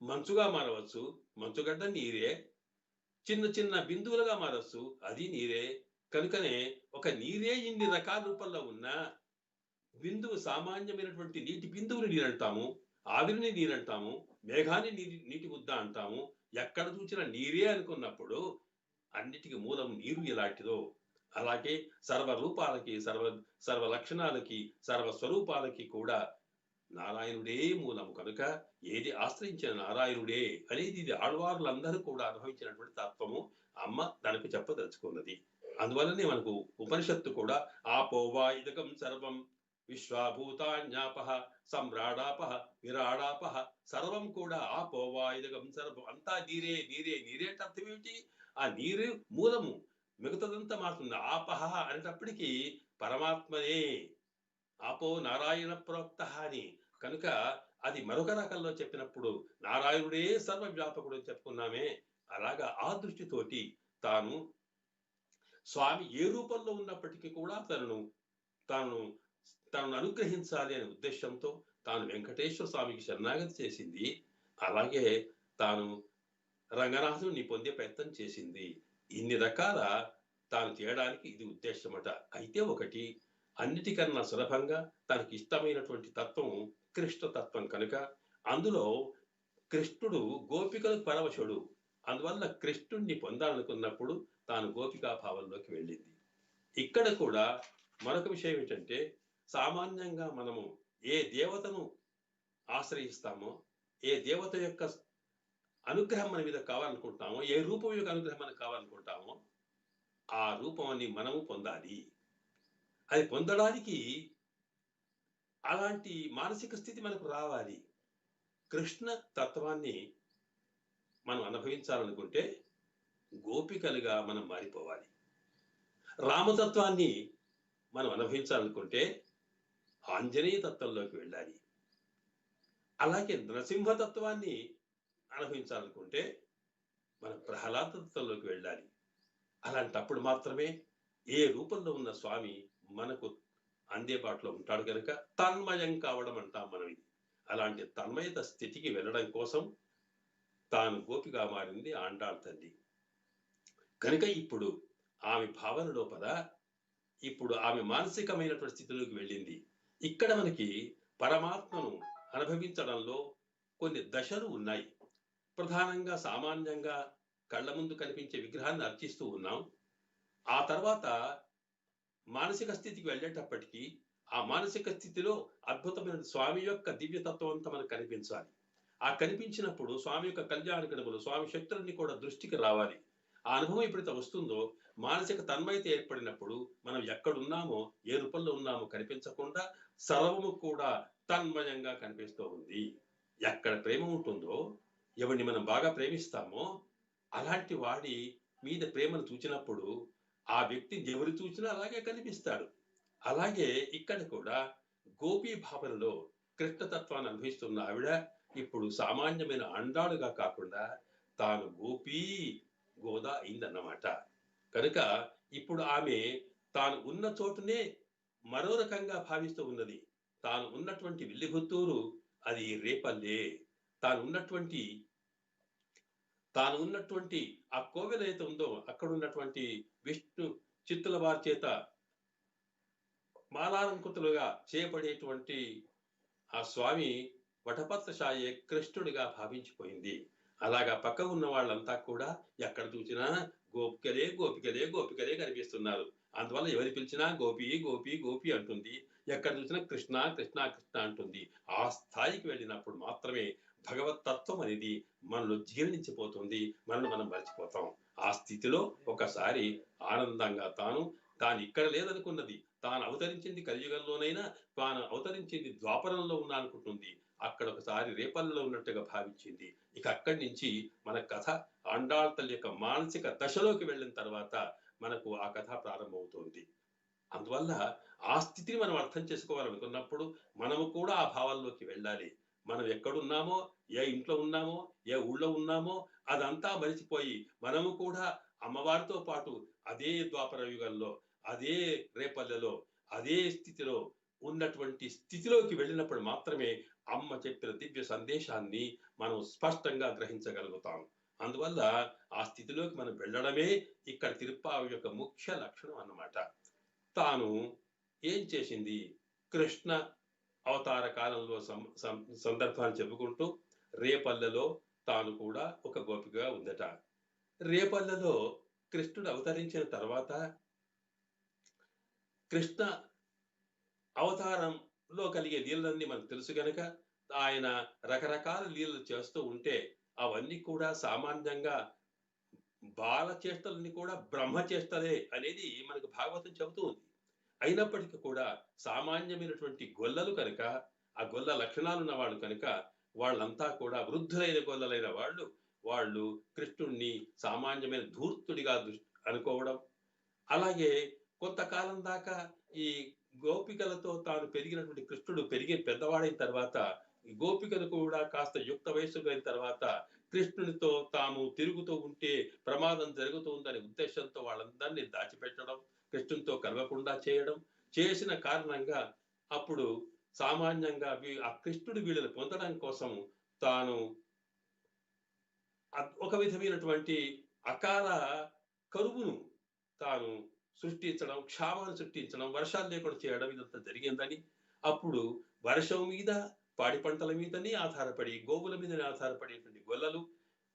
మంచుగా మారవచ్చు, మంచుగడ్డ నీరే. చిన్న చిన్న బిందువులుగా మారవచ్చు, అది నీరే. కనుకనే ఒక నీరే ఇన్ని రకాల రూపంలో ఉన్న బిందువు సామాన్యమైనటువంటి నీటి బిందువుని నీరంటాము, ఆవిరిని నీరంటాము, మేఘాన్ని నీటి ముద్ద అంటాము. ఎక్కడ చూసిన నీరే అనుకున్నప్పుడు అన్నిటికీ మూలం నీరు ఎలాంటిదో అలాగే సర్వరూపాలకి, సర్వ లక్షణాలకి, సర్వస్వరూపాలకి కూడా నారాయణుడే మూలము. కనుక ఏది ఆశ్రయించిన నారాయణుడే అనేది ఇది ఆళ్వార్లందరూ కూడా అనుభవించినటువంటి తత్వము అమ్మ తనకు చెప్పదలుచుకున్నది. అందువల్లనే మనకు ఉపనిషత్తు కూడా ఆపోవా ఇదకం సర్వం విశ్వాభూతాన్యాపహ సమ్రాడాపహ విరాడాపహ సర్వం కూడా ఆపోవా ఇదకం సర్వం అంతా నీరే నీరే నీరే అంటే అర్థం ఏమిటి? ఆ నీరు మూలము, మిగతాదంతా మారుతుంది. ఆపహ అనేటప్పటికీ పరమాత్మనే ఆపో నారాయణ ప్రోక్త అని. కనుక అది మరొక రకంలో చెప్పినప్పుడు నారాయణుడే సర్వవ్యాపకుడు అని చెప్పుకున్నామే. అలాగా ఆ దృష్టితోటి తాను స్వామి ఏ రూపంలో ఉన్నప్పటికీ కూడా తాను అనుగ్రహించాలి అనే ఉద్దేశంతో తాను వెంకటేశ్వర స్వామికి శరణాగతి చేసింది. అలాగే తాను రంగనాథుని పొందే ప్రయత్నం చేసింది. ఇన్ని రకాల తాను చేయడానికి ఇది ఉద్దేశమట. అయితే ఒకటి, అన్నిటికన్నా సులభంగా తనకి ఇష్టమైనటువంటి తత్వం కృష్ణ తత్వం కనుక అందులో కృష్ణుడు గోపికలకు పరవశుడు. అందువల్ల కృష్ణుణ్ణి పొందాలనుకున్నప్పుడు తాను గోపికా భావంలోకి వెళ్ళింది. ఇక్కడ కూడా మరొక విషయం ఏంటంటే, సామాన్యంగా మనము ఏ దేవతను ఆశ్రయిస్తామో, ఏ దేవత యొక్క అనుగ్రహం మన మీద కావాలనుకుంటామో, ఏ రూపం యొక్క అనుగ్రహం మనకు కావాలనుకుంటామో ఆ రూపాన్ని మనము పొందాలి. అది పొందడానికి అలాంటి మానసిక స్థితి మనకు రావాలి. కృష్ణ తత్వాన్ని మనం అనుభవించాలనుకుంటే గోపికలుగా మనం మారిపోవాలి. రామతత్వాన్ని మనం అనుభవించాలనుకుంటే ఆంజనేయ తత్వంలోకి వెళ్ళాలి. అలాగే నరసింహతత్వాన్ని అనుభవించాలనుకుంటే మనం ప్రహ్లాద తత్వంలోకి వెళ్ళాలి. అలాంటప్పుడు మాత్రమే ఏ రూపంలో ఉన్న స్వామి మనకు అందుబాటులో ఉంటాడు. కనుక తన్మయం కావడం అంటాం మనం. ఇది అలాంటి తన్మయత స్థితికి వెళ్ళడం కోసం తాను గోపిగా మారింది ఆండాళ్ తల్లి. కనుక ఇప్పుడు ఆమె భావన లోపల ఇప్పుడు ఆమె మానసికమైనటువంటి స్థితిలోకి వెళ్ళింది. ఇక్కడ మనకి పరమాత్మను అనుభవించడంలో కొన్ని దశలు ఉన్నాయి. ప్రధానంగా సామాన్యంగా కళ్ళ ముందు కనిపించే విగ్రహాన్ని అర్చిస్తూ ఉన్నాం. ఆ తర్వాత మానసిక స్థితికి వెళ్ళేటప్పటికీ ఆ మానసిక స్థితిలో అద్భుతమైన స్వామి యొక్క దివ్యతత్వం అంతా మనకు కనిపించాలి. ఆ కనిపించినప్పుడు స్వామి యొక్క కళ్యాణ గణములు, స్వామి శక్తులన్నీ కూడా దృష్టికి రావాలి. ఆ అనుభవం ఎప్పుడైతే వస్తుందో మానసిక తన్మయత ఏర్పడినప్పుడు మనం ఎక్కడున్నామో, ఏ రూపంలో ఉన్నామో కనిపించకుండా సర్వము కూడా తన్మయంగా కనిపిస్తూ ఉంది. ఎక్కడ ప్రేమ ఉంటుందో, ఎవరిని మనం బాగా ప్రేమిస్తామో అలాంటి వాడి మీద ప్రేమను చూచినప్పుడు ఆ వ్యక్తిని ఎవరు చూసినా అలాగే కనిపిస్తాడు. అలాగే ఇక్కడ కూడా గోపీ భావనలో కృష్ణతత్వాన్ని అనుభవిస్తున్న ఆవిడ ఇప్పుడు సామాన్యమైన అండాలుగా కాకుండా తాను గోపీ గోదా అయిందన్నమాట. కనుక ఇప్పుడు ఆమె తాను ఉన్న చోటునే మరో రకంగా భావిస్తూ ఉన్నది. తాను ఉన్నటువంటి విల్లిపుత్తూరు అది రేపల్లే. తాను ఉన్నటువంటి ఆ కోవెల అయితే ఉందో అక్కడ ఉన్నటువంటి విష్ణు చిత్తుల వారి చేత మాలాలంకృతులుగా చేయబడేటువంటి ఆ స్వామి వటపత్రశాయే కృష్ణుడిగా భావించిపోయింది. అలాగా పక్క ఉన్న వాళ్ళంతా కూడా ఎక్కడ చూసినా గోపికలే గోపికలే గోపికలే కనిపిస్తున్నారు. అందువల్ల ఎవరు పిలిచినా గోపి గోపి గోపి అంటుంది. ఎక్కడ చూసినా కృష్ణ కృష్ణ కృష్ణ అంటుంది. ఆ స్థాయికి వెళ్ళినప్పుడు మాత్రమే భగవత్ తత్వం అనేది మనలో జీర్ణించిపోతుంది. మనల్ని మనం మర్చిపోతాం. ఆ స్థితిలో ఒకసారి ఆనందంగా తాను ఇక్కడ లేదనుకున్నది తాను అవతరించింది కలియుగంలోనైనా తాను అవతరించింది ద్వాపరంలో ఉన్నా అనుకుంటుంది. అక్కడ ఒకసారి రేపల్లో ఉన్నట్టుగా భావించింది. ఇక అక్కడి నుంచి మన కథ ఆండాళ్ తల్లి యొక్క మానసిక దశలోకి వెళ్ళిన తర్వాత మనకు ఆ కథ ప్రారంభమవుతుంది. అందువల్ల ఆ స్థితిని మనం అర్థం చేసుకోవాలనుకున్నప్పుడు మనము కూడా ఆ భావాల్లోకి వెళ్ళాలి. మనం ఎక్కడున్నామో, ఏ ఇంట్లో ఉన్నామో, ఏ ఊళ్ళో ఉన్నామో అదంతా మరిచిపోయి మనము కూడా అమ్మవారితో పాటు అదే ద్వాపర యుగంలో, అదే రేపల్లెలో, అదే స్థితిలో ఉన్నటువంటి స్థితిలోకి వెళ్ళినప్పుడు మాత్రమే అమ్మ చెప్పిన దివ్య సందేశాన్ని మనం స్పష్టంగా గ్రహించగలుగుతాం. అందువల్ల ఆ స్థితిలోకి మనం వెళ్ళడమే ఇక్కడ తిరుప్పావి యొక్క ముఖ్య లక్షణం అన్నమాట. తాను ఏం చేసింది? కృష్ణ అవతార కాలంలో సందర్భాన్ని చెప్పుకుంటూ రేపల్లెలో తాను కూడా ఒక గోపికగా ఉందట. రేపల్లెలో కృష్ణుడు అవతరించిన తర్వాత కృష్ణ అవతారంలో కలిగే లీలలన్నీ మనకు తెలుసు గనక ఆయన రకరకాల లీలలు చేస్తూ ఉంటే అవన్నీ కూడా సామాన్యంగా బాల చేష్టలన్నీ కూడా బ్రహ్మ చేష్టలే అనేది మనకు భాగవతం చెబుతూ ఉంది. అయినప్పటికీ కూడా సామాన్యమైనటువంటి గొల్లలు కనుక, ఆ గొల్ల లక్షణాలు ఉన్నవాళ్ళు కనుక వాళ్ళంతా కూడా వృద్ధులైన గొల్లలైన వాళ్ళు కృష్ణుణ్ణి సామాన్యమైన ధూర్తుడిగా అనుకోవడం, అలాగే కొంతకాలం దాకా ఈ గోపికలతో తాను పెరిగినటువంటి కృష్ణుడు పెద్దవాడైన తర్వాత ఈ గోపికలు కూడా కాస్త యుక్త వయస్సు అయిన తర్వాత కృష్ణునితో తాము తిరుగుతూ ఉంటే ప్రమాదం జరుగుతుందనే ఉద్దేశంతో వాళ్ళందరినీ దాచిపెట్టడం, కృష్ణునితో కలవకుండా చేయడం చేసిన కారణంగా అప్పుడు సామాన్యంగా ఆ కృష్ణుడు వీళ్ళని పొందడం కోసం తాను ఒక విధమైనటువంటి అకాల కరువును తాను సృష్టించడం, క్షామాన్ని సృష్టించడం, వర్షాలు లేకుండా చేయడం ఇదంతా జరిగిందని, అప్పుడు వర్షం మీద పాడి పంటల మీదనే ఆధారపడి గోవుల మీదనే ఆధారపడేటువంటి గొల్లలు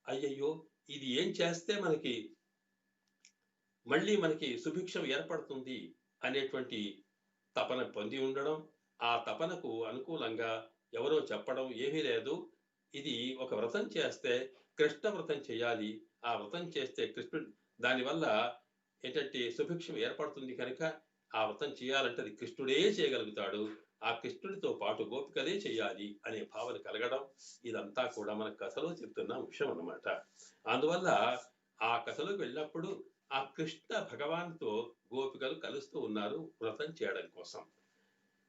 అయ్యయ్యో ఇది ఏం చేస్తే మళ్ళీ మనకి సుభిక్షం ఏర్పడుతుంది అనేటువంటి తపన పొంది ఉండడం, ఆ తపనకు అనుకూలంగా ఎవరో చెప్పడం ఏమీ లేదు, ఇది ఒక వ్రతం చేస్తే కృష్ణ వ్రతం చేయాలి, ఆ వ్రతం చేస్తే కృష్ణుడు దానివల్ల ఏంటంటే సుభిక్షం ఏర్పడుతుంది కనుక ఆ వ్రతం చేయాలంటే అది కృష్ణుడే చేయగలుగుతాడు, ఆ కృష్ణుడితో పాటు గోపికలే చేయాలి అనే భావన కలగడం ఇదంతా కూడా మన కథలో చెప్తున్న విషయం అన్నమాట. అందువల్ల ఆ కథలోకి వెళ్ళినప్పుడు ఆ కృష్ణ భగవాన్తో గోపికలు కలుస్తూ ఉన్నారు వ్రతం చేయడం కోసం.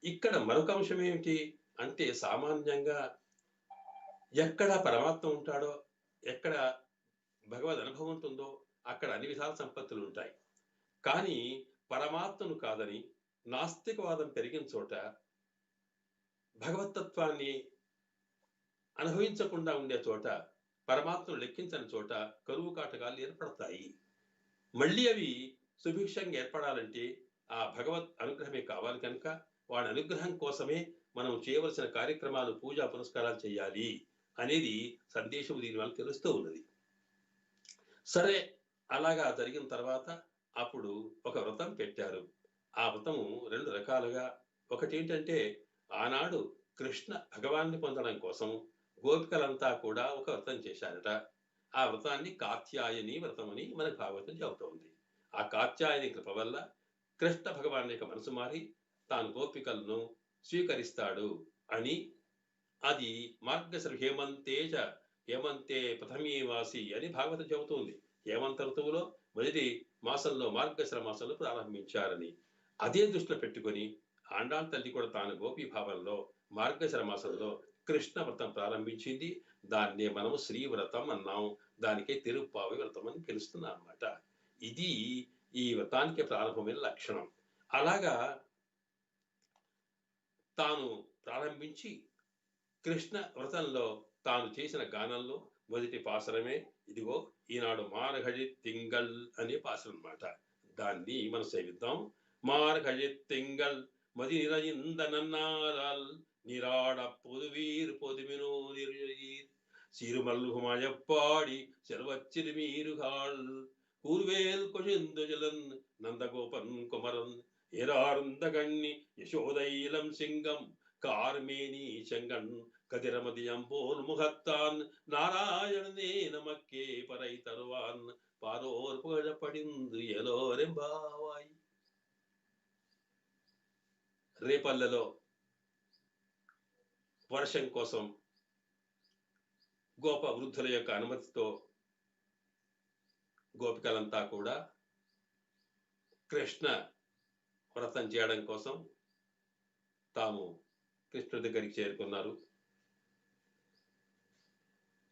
ఇక్కడ మరొక అంశం ఏమిటి అంటే సామాన్యంగా ఎక్కడ పరమాత్మ ఉంటాడో, ఎక్కడ భగవద్ అనుభవం ఉంటుందో అక్కడ అన్ని విధాల సంపత్తులు ఉంటాయి. కానీ పరమాత్మను కాదని నాస్తికవాదం పెరిగిన చోట, భగవతత్వాన్ని అనుభవించకుండా ఉండే చోట, పరమాత్మను లెక్కించని చోట కరువు కాటకాలు ఏర్పడతాయి. మళ్ళీ అవి సుభిక్షంగా ఏర్పడాలంటే ఆ భగవత్ అనుగ్రహమే కావాలి కనుక వాడి అనుగ్రహం కోసమే మనం చేయవలసిన కార్యక్రమాలు, పూజా పునస్కారాలు చేయాలి అనేది సందేశం దీనివల్ల తెలుస్తూ ఉన్నది. సరే, అలాగా జరిగిన తర్వాత అప్పుడు ఒక వ్రతం పెట్టారు. ఆ వ్రతము రెండు రకాలుగా, ఒకటి ఏంటంటే ఆనాడు కృష్ణ భగవాన్ని పొందడం కోసం గోపికలంతా కూడా ఒక వ్రతం చేశారట. ఆ వ్రతాన్ని కాత్యాయని వ్రతం అని మనకు భాగవతం చెబుతోంది. ఆ కాత్యాయని కృప వల్ల కృష్ణ భగవాన్ యొక్క మనసు మారి తాను గోపికలను స్వీకరిస్తాడు అని, అది మార్గశిర హేమంతే ప్రథమీ వాసి అని భాగవతం చెబుతుంది. హేమంత ఋతువులో మొదటి మాసంలో మార్గశిర మాసంలో ప్రారంభించారని. అదే దృష్టిలో పెట్టుకొని ఆండాళ్ తల్లి కూడా తాను గోపీ భావంలో మార్గశిర మాసంలో కృష్ణ వ్రతం ప్రారంభించింది. దాన్నే మనము శ్రీవ్రతం అన్నాం. దానికే తిరుప్పావి వ్రతం అని పిలుస్తున్నాం అన్నమాట. ఇది ఈ వ్రతానికి ప్రారంభమైన లక్షణం. అలాగా తాను ప్రారంభించి కృష్ణ వ్రతంలో తాను చేసిన గానంలో మొదటి పాసరమే ఇదిగో ఈనాడు మార్గళి తింగల్ అనే పాసరం అన్నమాట. దాన్ని మనం సేవిద్దాం. మార్గళి తింగల్ మది నిరయిందనన్నారాల్ நீராட பொதுவீர் பொதுமினோ நிறுவீர் சீருமல்குமயப்பாடி செல்வச் சிறுமீருகாள் கூர்வேல் கொழுந்துஜலன் நந்தகோபன் குமரன் ஏரார்ந்த கண்ணி யசோதையிலம் சிங்கம் கார்மேனி செங்கண் கதிரமதியம் போல் முகத்தான் நாராயணனே நமக்கே பறை தருவான் பாரோர் புகழ படிந்து எலோரெம்பாவாய். రేపల్లెలో వర్షం కోసం గోప వృద్ధుల యొక్క అనుమతితో గోపికలంతా కూడా కృష్ణ వ్రతం చేయడం కోసం తాము కృష్ణుడి దగ్గరికి చేరుకున్నారు.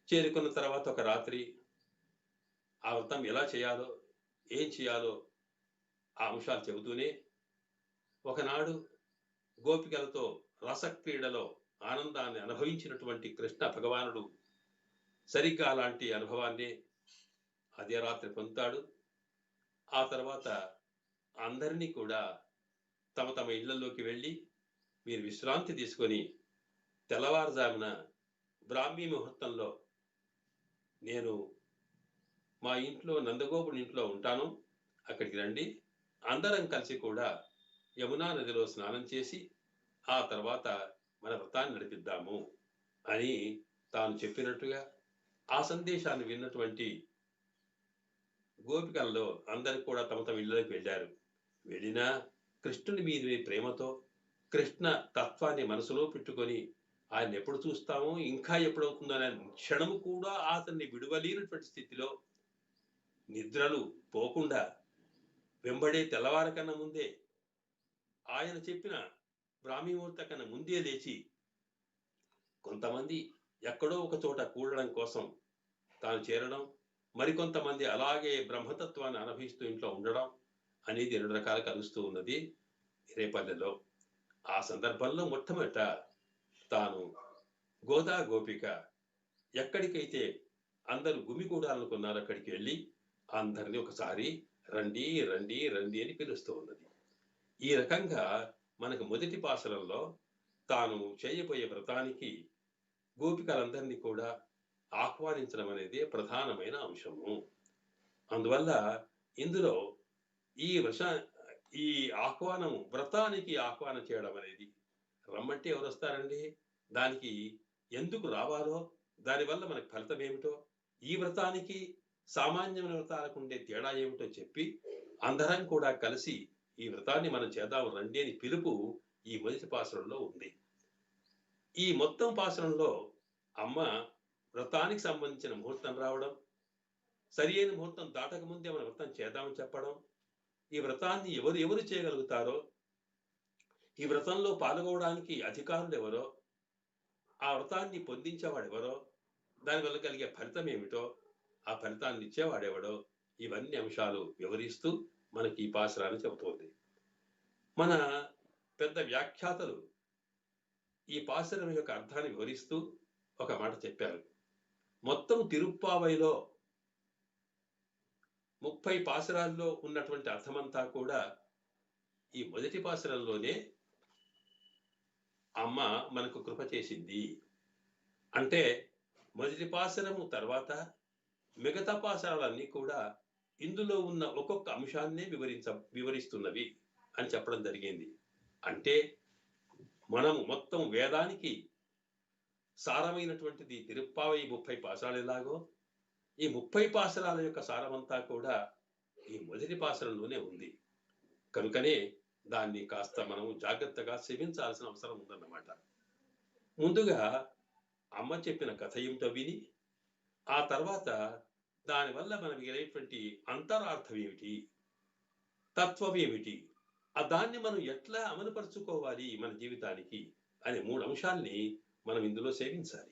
చేరుకున్న తర్వాత ఒక రాత్రి ఆ వ్రతం ఎలా చేయాలో, ఏం చేయాలో ఆ అంశాలు చెబుతూనే ఒకనాడు గోపికలతో రసక్రీడలో ఆనందాన్ని అనుభవించినటువంటి కృష్ణ భగవానుడు సరిగ్గా అలాంటి అనుభవాన్ని అదే రాత్రి పొందుతాడు. ఆ తర్వాత అందరినీ కూడా తమ తమ ఇళ్లలోకి వెళ్ళి మీరు విశ్రాంతి తీసుకొని తెల్లవారుజామున బ్రాహ్మీ ముహూర్తంలో నేను మా ఇంట్లో నందగోపుడి ఇంట్లో ఉంటాను, అక్కడికి రండి, అందరం కలిసి కూడా యమునా నదిలో స్నానం చేసి ఆ తర్వాత మన వ్రతాన్ని నడిపిద్దాము అని తాను చెప్పినట్టుగా ఆ సందేశాన్ని విన్నటువంటి గోపికల్లో అందరూ కూడా తమ తమ ఇళ్ళకి వెళ్ళారు. వెళ్ళినా కృష్ణుని మీద ప్రేమతో కృష్ణ తత్వాన్ని మనసులో పెట్టుకొని ఆయన ఎప్పుడు చూస్తామో ఇంకా ఎప్పుడవుతుందో అనే క్షణము కూడా అతన్ని విడువలేనటువంటి స్థితిలో నిద్రలు పోకుండా వెంబడే తెల్లవార కన్నా ముందే ఆయన చెప్పిన బ్రాహ్మీ ముహూర్త కన్నా ముందే లేచి కొంతమంది ఎక్కడో ఒక చోట కూడడం కోసం తాను చేరడం, మరికొంతమంది అలాగే బ్రహ్మతత్వాన్ని అనుభవిస్తూ ఇంట్లో ఉండడం అనేది 2 రకాలు కలుస్తూ ఉన్నది రేపల్లెలో. ఆ సందర్భంలో మొట్టమొదట తాను గోదా గోపిక ఎక్కడికైతే అందరూ గుమిగూడాలనుకున్నారో అక్కడికి వెళ్ళి అందరినీ ఒకసారి రండి రండి రండి అని పిలుస్తూ ఉన్నది. ఈ రకంగా మనకు మొదటి పాసరంలో తాను చేయబోయే వ్రతానికి గోపికలందరినీ కూడా ఆహ్వానించడం అనేది ప్రధానమైన అంశము. అందువల్ల ఇందులో ఈ ఆహ్వానం, వ్రతానికి ఆహ్వానం చేయడం అనేది, రమ్మంటే ఎవరు వస్తారండి, దానికి ఎందుకు రావాలో, దానివల్ల మనకు ఫలితం ఏమిటో, ఈ వ్రతానికి సామాన్యమైన వ్రతాలకు ఉండే తేడా ఏమిటో చెప్పి అందరం కూడా కలిసి ఈ వ్రతాన్ని మనం చేద్దాం రండి అని పిలుపు ఈ మొదటి పాసురంలో ఉంది. ఈ మొత్తం పాసురంలో అమ్మ వ్రతానికి సంబంధించిన ముహూర్తం రావడం, సరి అయిన ముహూర్తం దాటక ముందే మన వ్రతం చేద్దామని చెప్పడం, ఈ వ్రతాన్ని ఎవరు చేయగలుగుతారో, ఈ వ్రతంలో పాల్గొనడానికి అధికారులు ఎవరో, ఆ వ్రతాన్ని పొందించేవాడు ఎవరో, దానివల్ల కలిగే ఫలితం ఏమిటో, ఆ ఫలితాన్ని ఇచ్చేవాడెవడో, ఇవన్నీ అంశాలు వివరిస్తూ మనకి ఈ పాసురాన్ని చెబుతోంది. మన పెద్ద వ్యాఖ్యాతలు ఈ పాసురం యొక్క అర్థాన్ని వివరిస్తూ ఒక మాట చెప్పారు. మొత్తం తిరుప్పావైలో 30 పాసురాల్లో ఉన్నటువంటి అర్థమంతా కూడా ఈ మొదటి పాసురంలోనే అమ్మ మనకు కృప చేసింది. అంటే మొదటి పాసురము తర్వాత మిగతా పాసురాలన్నీ కూడా ఇందులో ఉన్న ఒక్కొక్క అంశాన్నే వివరిస్తున్నవి అని చెప్పడం జరిగింది. అంటే మనము మొత్తం వేదానికి సారమైనటువంటిది తిరుప్పావై 30 పాసురాలు ఎలాగో, ఈ 30 పాసురాల యొక్క సారమంతా కూడా ఈ మొదటి పాసురంలోనే ఉంది. కనుకనే దాన్ని కాస్త మనం జాగ్రత్తగా సేవించాల్సిన అవసరం ఉందన్నమాట. ముందుగా అమ్మ చెప్పిన కథ ఏమిటో విని, ఆ తర్వాత దానివల్ల మనకి కలిగేటువంటి అంతరార్థం ఏమిటి, తత్వం ఏమిటి, దాన్ని మనం ఎట్లా అమలుపరుచుకోవాలి మన జీవితానికి అనే 3 అంశాల్ని మనం ఇందులో సేవించాలి.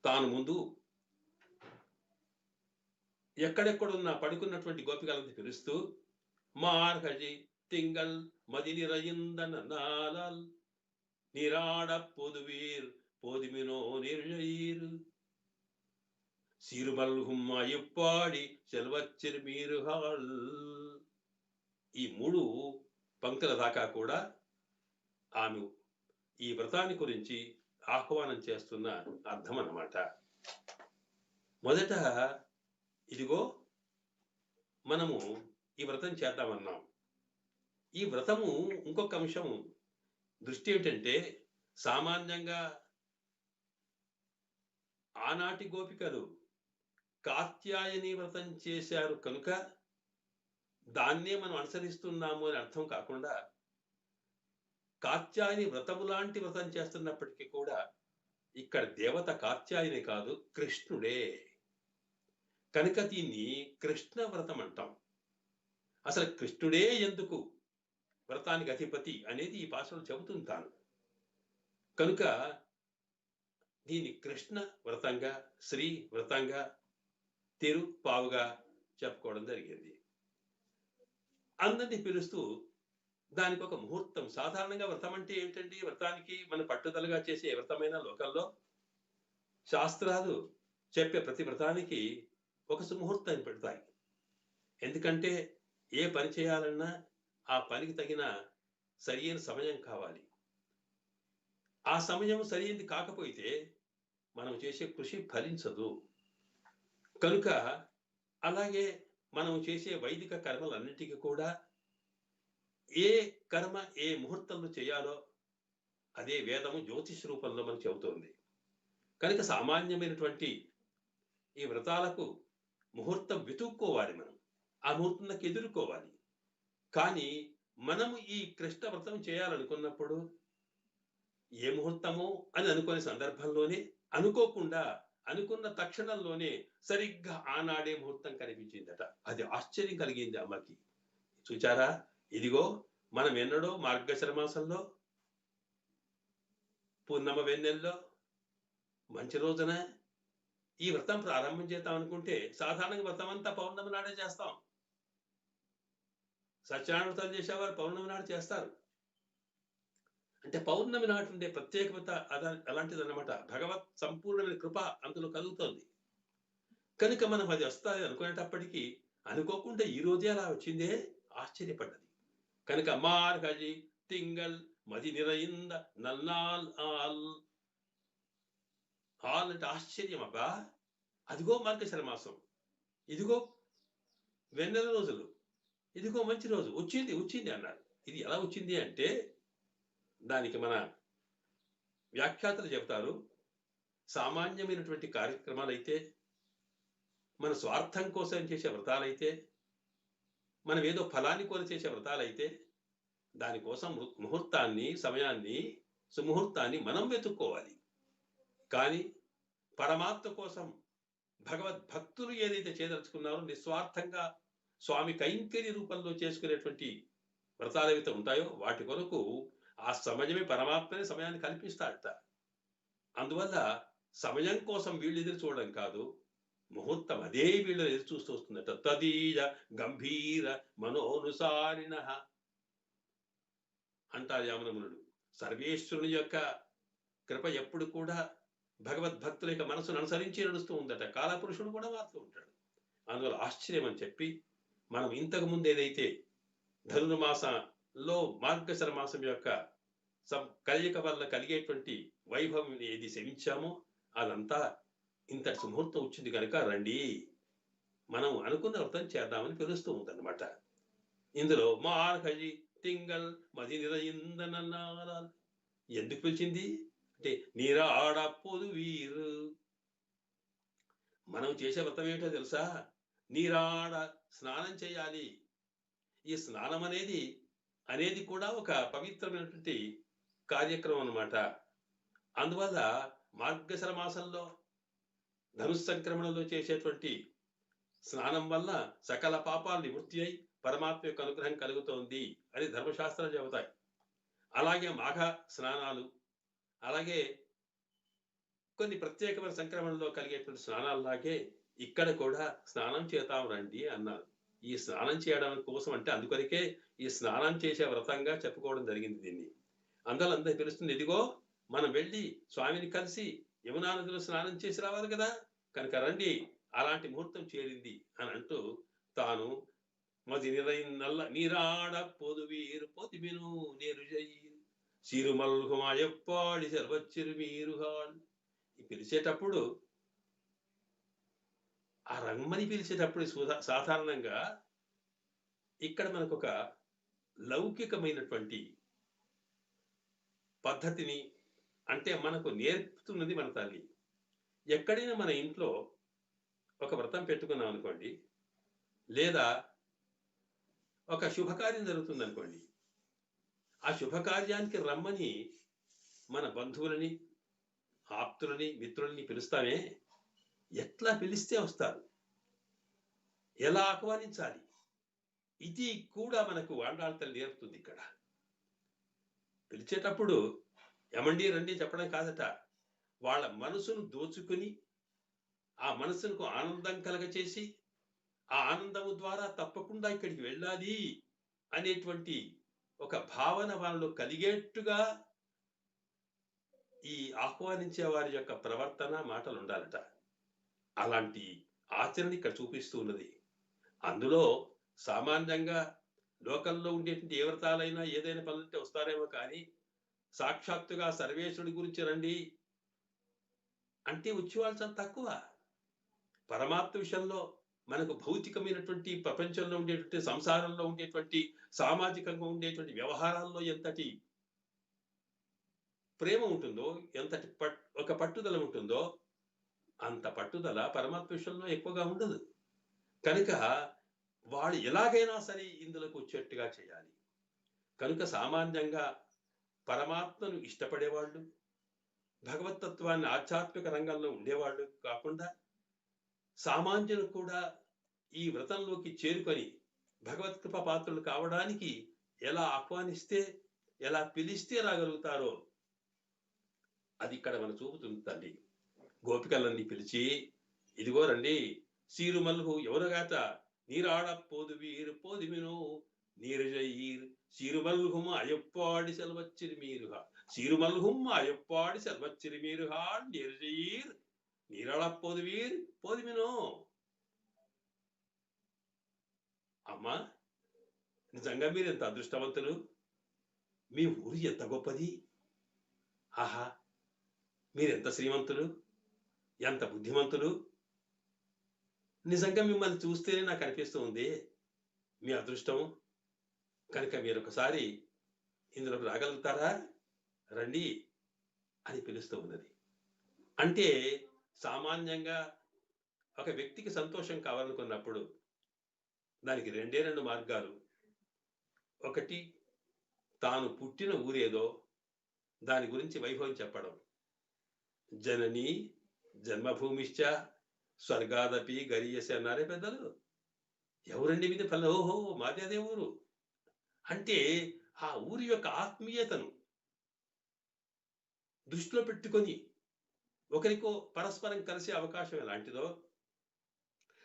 తాను ముందు ఎక్కడెక్కడున్న పడుకున్నటువంటి గోపికలను పిలుస్తూ మార్గజి తింగల్ మది నిరయిందన నాలాల్ నిరాడ పొదువీర్ పోదిమినో నిర్జయీర్ సిరుమల్హుమ్మ ఇప్పాడి సెల్వచ్చిర్ మీరుహాల్. ఈ 3 పంక్తుల దాకా కూడా ఆమె ఈ వ్రతాన్ని గురించి ఆహ్వానం చేస్తున్న అర్థం అన్నమాట. మొదట ఇదిగో మనము ఈ వ్రతం చేద్దామన్నాం. ఈ వ్రతము ఇంకొక అంశం దృష్టి ఏమిటంటే, సామాన్యంగా ఆనాటి గోపికలు కాత్యాయని వ్రతం చేశారు కనుక దాన్నే మనం అనుసరిస్తున్నాము అని అర్థం కాకుండా కాత్యాయని వ్రతము లాంటి వ్రతం చేస్తున్నప్పటికీ కూడా ఇక్కడ దేవత కాత్యాయని కాదు, కృష్ణుడే. కనుక దీన్ని కృష్ణ వ్రతం అంటాం. అసలు కృష్ణుడే ఎందుకు వ్రతానికి అధిపతి అనేది ఈ భాషలో చెబుతుంటాను. కనుక దీన్ని కృష్ణ వ్రతంగా, శ్రీ వ్రతంగా, తిరుపావుగా చెప్పుకోవడం జరిగింది. అందరినీ పిలుస్తూ దానికి ఒక ముహూర్తం. సాధారణంగా వ్రతం అంటే ఏమిటండి? వ్రతానికి మన పట్టుదలగా చేసే ఏ వ్రతమైన లోకంలో శాస్త్రాలు చెప్పే ప్రతి వ్రతానికి ఒక సుముహూర్తం పెడతాయి. ఎందుకంటే ఏ పని చేయాలన్నా ఆ పనికి తగిన సరియైన సమయం కావాలి. ఆ సమయం సరైనది కాకపోతే మనం చేసే కృషి ఫలించదు. కనుక అలాగే మనం చేసే వైదిక కర్మలన్నిటికీ కూడా ఏ కర్మ ఏ ముహూర్తంలో చేయాలో అదే వేదము జ్యోతిష్ రూపంలో మనకు చెబుతోంది. కనుక సామాన్యమైనటువంటి ఈ వ్రతాలకు ముహూర్తం వెతుక్కోవాలి. మనం ఆ ముహూర్తంకి ఎదుర్కోవాలి. కానీ మనము ఈ కృష్ణ వ్రతం చేయాలనుకున్నప్పుడు ఏ ముహూర్తమో అని అనుకునే సందర్భంలోనే అనుకోకుండా అనుకున్న తక్షణంలోనే సరిగ్గా ఆనాడే ముహూర్తం కనిపించిందట. అది ఆశ్చర్యం కలిగింది అమ్మకి. చూచారా, ఇదిగో మనం ఎన్నడో మార్గశిర మాసంలో పూర్ణమ వెన్నెల్లో మంచి రోజున ఈ వ్రతం ప్రారంభం చేద్దాం అనుకుంటే సాధారణంగా వ్రతం అంతా పౌర్ణమి నాడే చేస్తాం. సత్యనారాయణ వ్రతాలు చేసేవారు పౌర్ణమి నాడు చేస్తారు. అంటే పౌర్ణమి నాటి ఉండే ప్రత్యేకత అలాంటిదన్నమాట. భగవత్ సంపూర్ణమైన కృప అందులో కలుగుతోంది. కనుక మనం అది వస్తుంది అనుకునేటప్పటికీ అనుకోకుండా ఈ రోజే అలా వచ్చిందే ఆశ్చర్యపడ్డది. కనుక మార్గజి తింగల్ మది నిరయింద నల్నాల్ ఆల్ ఆల్ అంటే ఆశ్చర్యం. అబ్బా, అదిగో మార్గశిర మాసం, ఇదిగో వెన్నెల రోజులు, ఇదిగో మంచి రోజు వచ్చింది అన్నారు. ఇది ఎలా వచ్చింది అంటే దానికి మన వ్యాఖ్యాతలు చెబుతారు. సామాన్యమైనటువంటి కార్యక్రమాలైతే, మన స్వార్థం కోసం చేసే వ్రతాలైతే, మనం ఏదో ఫలాన్ని కోరి చేసే వ్రతాలైతే దానికోసం ముహూర్తాన్ని, సమయాన్ని, సుముహూర్తాన్ని మనం వెతుక్కోవాలి. కానీ పరమాత్మ కోసం భగవద్భక్తులు ఏదైతే చేయదలుచుకున్నారో నిస్వార్థంగా స్వామి కైంకర్య రూపంలో చేసుకునేటువంటి వ్రతాలు ఏవైతే ఉంటాయో వాటి కొరకు ఆ సమయమే పరమాత్మనే సమయాన్ని కల్పిస్తాడట. అందువల్ల సమయం కోసం వీళ్ళు ఎదురు చూడడం కాదు, ముహూర్తం అదే వీళ్ళు ఎదురు చూస్తూ వస్తుందట. తదీయ గంభీర మనోనుసారిణ అంటారు యామనమునుడు. సర్వేశ్వరుని యొక్క కృప ఎప్పుడు కూడా భగవద్భక్తుల యొక్క మనసును అనుసరించి నడుస్తూ ఉందట. కాలపురుషుడు కూడా మారుతూ ఉంటాడు. అందువల్ల ఆశ్చర్యం అని చెప్పి మనం ఇంతకు ముందు ఏదైతే ధనుర్మాసంలో మార్గశిర మాసం యొక్క కలయిక వల్ల కలిగేటువంటి వైభవం ఏది సేవించామో అదంతా ఇంతటి సుముహూర్తం వచ్చింది కనుక రండి మనం అనుకున్న వ్రతం చేద్దామని పిలుస్తూ ఉందన్నమాట. ఇందులో మార్గజి తింగల్ మది నిరయిందనన్నారాల్ ఎందుకు పిలిచింది అంటే నీరాడ పొదు వీరు. మనం చేసే వ్రతం ఏంటో తెలుసా? నీరాడ స్నానం చేయాలి. ఈ స్నానం అనేది కూడా ఒక పవిత్రమైనటువంటి కార్యక్రమం అన్నమాట. అందువల్ల మార్గశిర మాసంలో ధనుస్ సంక్రమణలో చేసేటువంటి స్నానం వల్ల సకల పాపాలు నివృత్తి అయి పరమాత్మ యొక్క అనుగ్రహం కలుగుతోంది అని ధర్మశాస్త్రాలు చెబుతాయి. అలాగే మాఘ స్నానాలు, అలాగే కొన్ని ప్రత్యేకమైన సంక్రమణలో కలిగేటువంటి స్నానాలలాగే ఇక్కడ కూడా స్నానం చేద్దాం రండి అన్నారు. ఈ స్నానం చేయడం కోసం అంటే అందుకొరకే ఈ స్నానం చేసే వ్రతంగా చెప్పుకోవడం జరిగింది దీన్ని. అందువల్ల అందరికి తెలుస్తుంది, ఇదిగో మనం వెళ్ళి స్వామిని కలిసి యమునా నదిలో స్నానం చేసి రావాలి కదా, కనుక రండి అలాంటి ముహూర్తం చేరింది అని అంటూ తాను మది నల్ల నీరాడ పొదు వీరు పొదిమిను నేరు సిరుమల్హుమాయప్పాడి సెలవచ్చిరు మీరుహాల్. ఈ పిలిచేటప్పుడు ఆ రమ్మని పిలిచేటప్పుడు సాధారణంగా ఇక్కడ మనకు ఒక లౌకికమైనటువంటి పద్ధతిని అంటే మనకు నేర్పుతున్నది మన తల్లి. ఎక్కడైనా మన ఇంట్లో ఒక వ్రతం పెట్టుకున్నాం అనుకోండి, లేదా ఒక శుభకార్యం జరుగుతుంది అనుకోండి. ఆ శుభకార్యానికి రమ్మని మన బంధువులని, ఆప్తులని, మిత్రులని పిలుస్తామే, ఎట్లా పిలిస్తే వస్తారు, ఎలా ఆహ్వానించాలి, ఇది కూడా మనకు ఆండాళ్ళ తల్లి నేర్పుతుంది. ఇక్కడ పిలిచేటప్పుడు ఎమండి రండి చెప్పడం కాదట, వాళ్ళ మనసును దోచుకుని ఆ మనసుకు ఆనందం కలగచేసి ఆ ఆనందము ద్వారా తప్పకుండా ఇక్కడికి వెళ్ళాలి అనేటువంటి ఒక భావన వాళ్ళలో కలిగేట్టుగా ఈ ఆహ్వానించే వారి యొక్క ప్రవర్తన, మాటలు ఉండాలట. అలాంటి ఆచరణ ఇక్కడ చూపిస్తూ ఉన్నది. అందులో సామాన్యంగా లోకంలో ఉండేటువంటి ఏ వ్రతాలైనా ఏదైనా పనులుంటే వస్తారేమో కానీ సాక్షాత్తుగా సర్వేశ్వరుడి గురించి రండి అంటే వచ్చేవాళ్ళు చాలా తక్కువ. పరమాత్మ విషయంలో మనకు భౌతికమైనటువంటి ప్రపంచంలో ఉండేటువంటి, సంసారంలో ఉండేటువంటి, సామాజికంగా ఉండేటువంటి వ్యవహారాల్లో ఎంతటి ప్రేమ ఉంటుందో, ఎంతటి ఒక పట్టుదల ఉంటుందో, అంత పట్టుదల పరమాత్మ విషయంలో ఎక్కువగా ఉండదు. కనుక వాళ్ళు ఎలాగైనా సరే ఇందులోకి వచ్చేట్టుగా చేయాలి. కనుక సామాన్యంగా పరమాత్మను ఇష్టపడేవాళ్ళు, భగవతత్వాన్ని ఆధ్యాత్మిక రంగంలో ఉండేవాళ్ళు కాకుండా సామాన్యులు కూడా ఈ వ్రతంలోకి చేరుకొని భగవత్కృప పాత్రలు కావడానికి ఎలా ఆహ్వానిస్తే, ఎలా పిలిస్తే రాగలుగుతారో అది ఇక్కడ మనం చూపుతుంది తల్లి. గోపికలన్నీ పిలిచి, ఇదిగో రండి, సీరుమల్హు ఎవరుగాత నీరాడ పోదు వీరు పోదిమిను నీరుజయీర్ సీరుమల్హుమ అయ్యప్పాడి సెల్వచ్చిరి మీరుహా సీరుమల్హుమ్ అయ్యప్పాడి సెల్వచ్చిరి మీరుహా నీరుజయీర్ నీరాడ పోదు వీర్ పోదిమిను. అమ్మా, నిజంగా మీరు ఎంత అదృష్టవంతులు, మీ ఊరు ఎంత గొప్పది, ఆహా మీరెంత శ్రీమంతులు, ఎంత బుద్ధిమంతులు, నిజంగా మిమ్మల్ని చూస్తేనే నాకు అనిపిస్తూ ఉంది మీ అదృష్టం. కనుక మీరు ఒకసారి ఇందులోకి రాగలుగుతారా, రండి అని పిలుస్తూ ఉన్నది. అంటే సామాన్యంగా ఒక వ్యక్తికి సంతోషం కావాలనుకున్నప్పుడు దానికి రెండు మార్గాలు. ఒకటి, తాను పుట్టిన ఊరేదో దాని గురించి వైభవం చెప్పడం. జనని జన్మభూమిశ్చ స్వర్గాదపి గరీయసి అన్నారే పెద్దలు. ఎవరండి మీద పల్లె, ఓహో మాది అదే ఊరు అంటే ఆ ఊరి యొక్క ఆత్మీయతను దృష్టిలో పెట్టుకొని ఒకరికో పరస్పరం కలిసే అవకాశం ఎలాంటిదో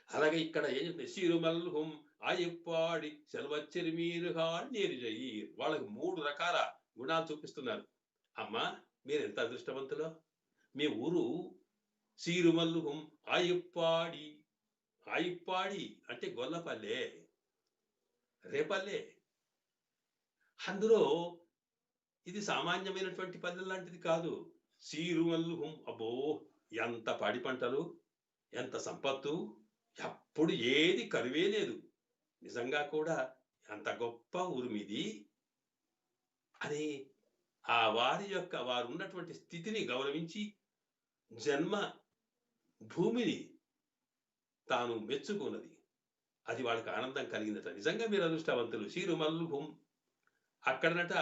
అలాగే ఇక్కడ ఏం చెప్తుంది, సిరుమల్హుం ఆయప్పాడి సెలవచ్చిరి మీరుగా నీరు చెయ్యి. వాళ్ళకి 3 రకాల గుణాలు చూపిస్తున్నారు. అమ్మా మీరు ఎంత అదృష్టవంతులో, మీ ఊరు సీరుమల్లుహుం ఆయప్పాడి. ఆయప్పాడి అంటే గొల్లపల్లె, రేపల్లె. అందులో ఇది సామాన్యమైనటువంటి పల్లె లాంటిది కాదు. సీరుమల్లుహుం, అబ్బో ఎంత పాడి పంటలు, ఎంత సంపత్తు, ఎప్పుడు ఏది కరువే లేదు, నిజంగా కూడా అంత గొప్ప ఊరు మీది అని ఆ వారు ఉన్నటువంటి స్థితిని గౌరవించి జన్మ భూమిని తాను మెచ్చుకున్నది. అది వాళ్ళకి ఆనందం కలిగిందట. నిజంగా మీరు అదృష్టవంతులు. సీరుమల్లుహుం అక్కడనట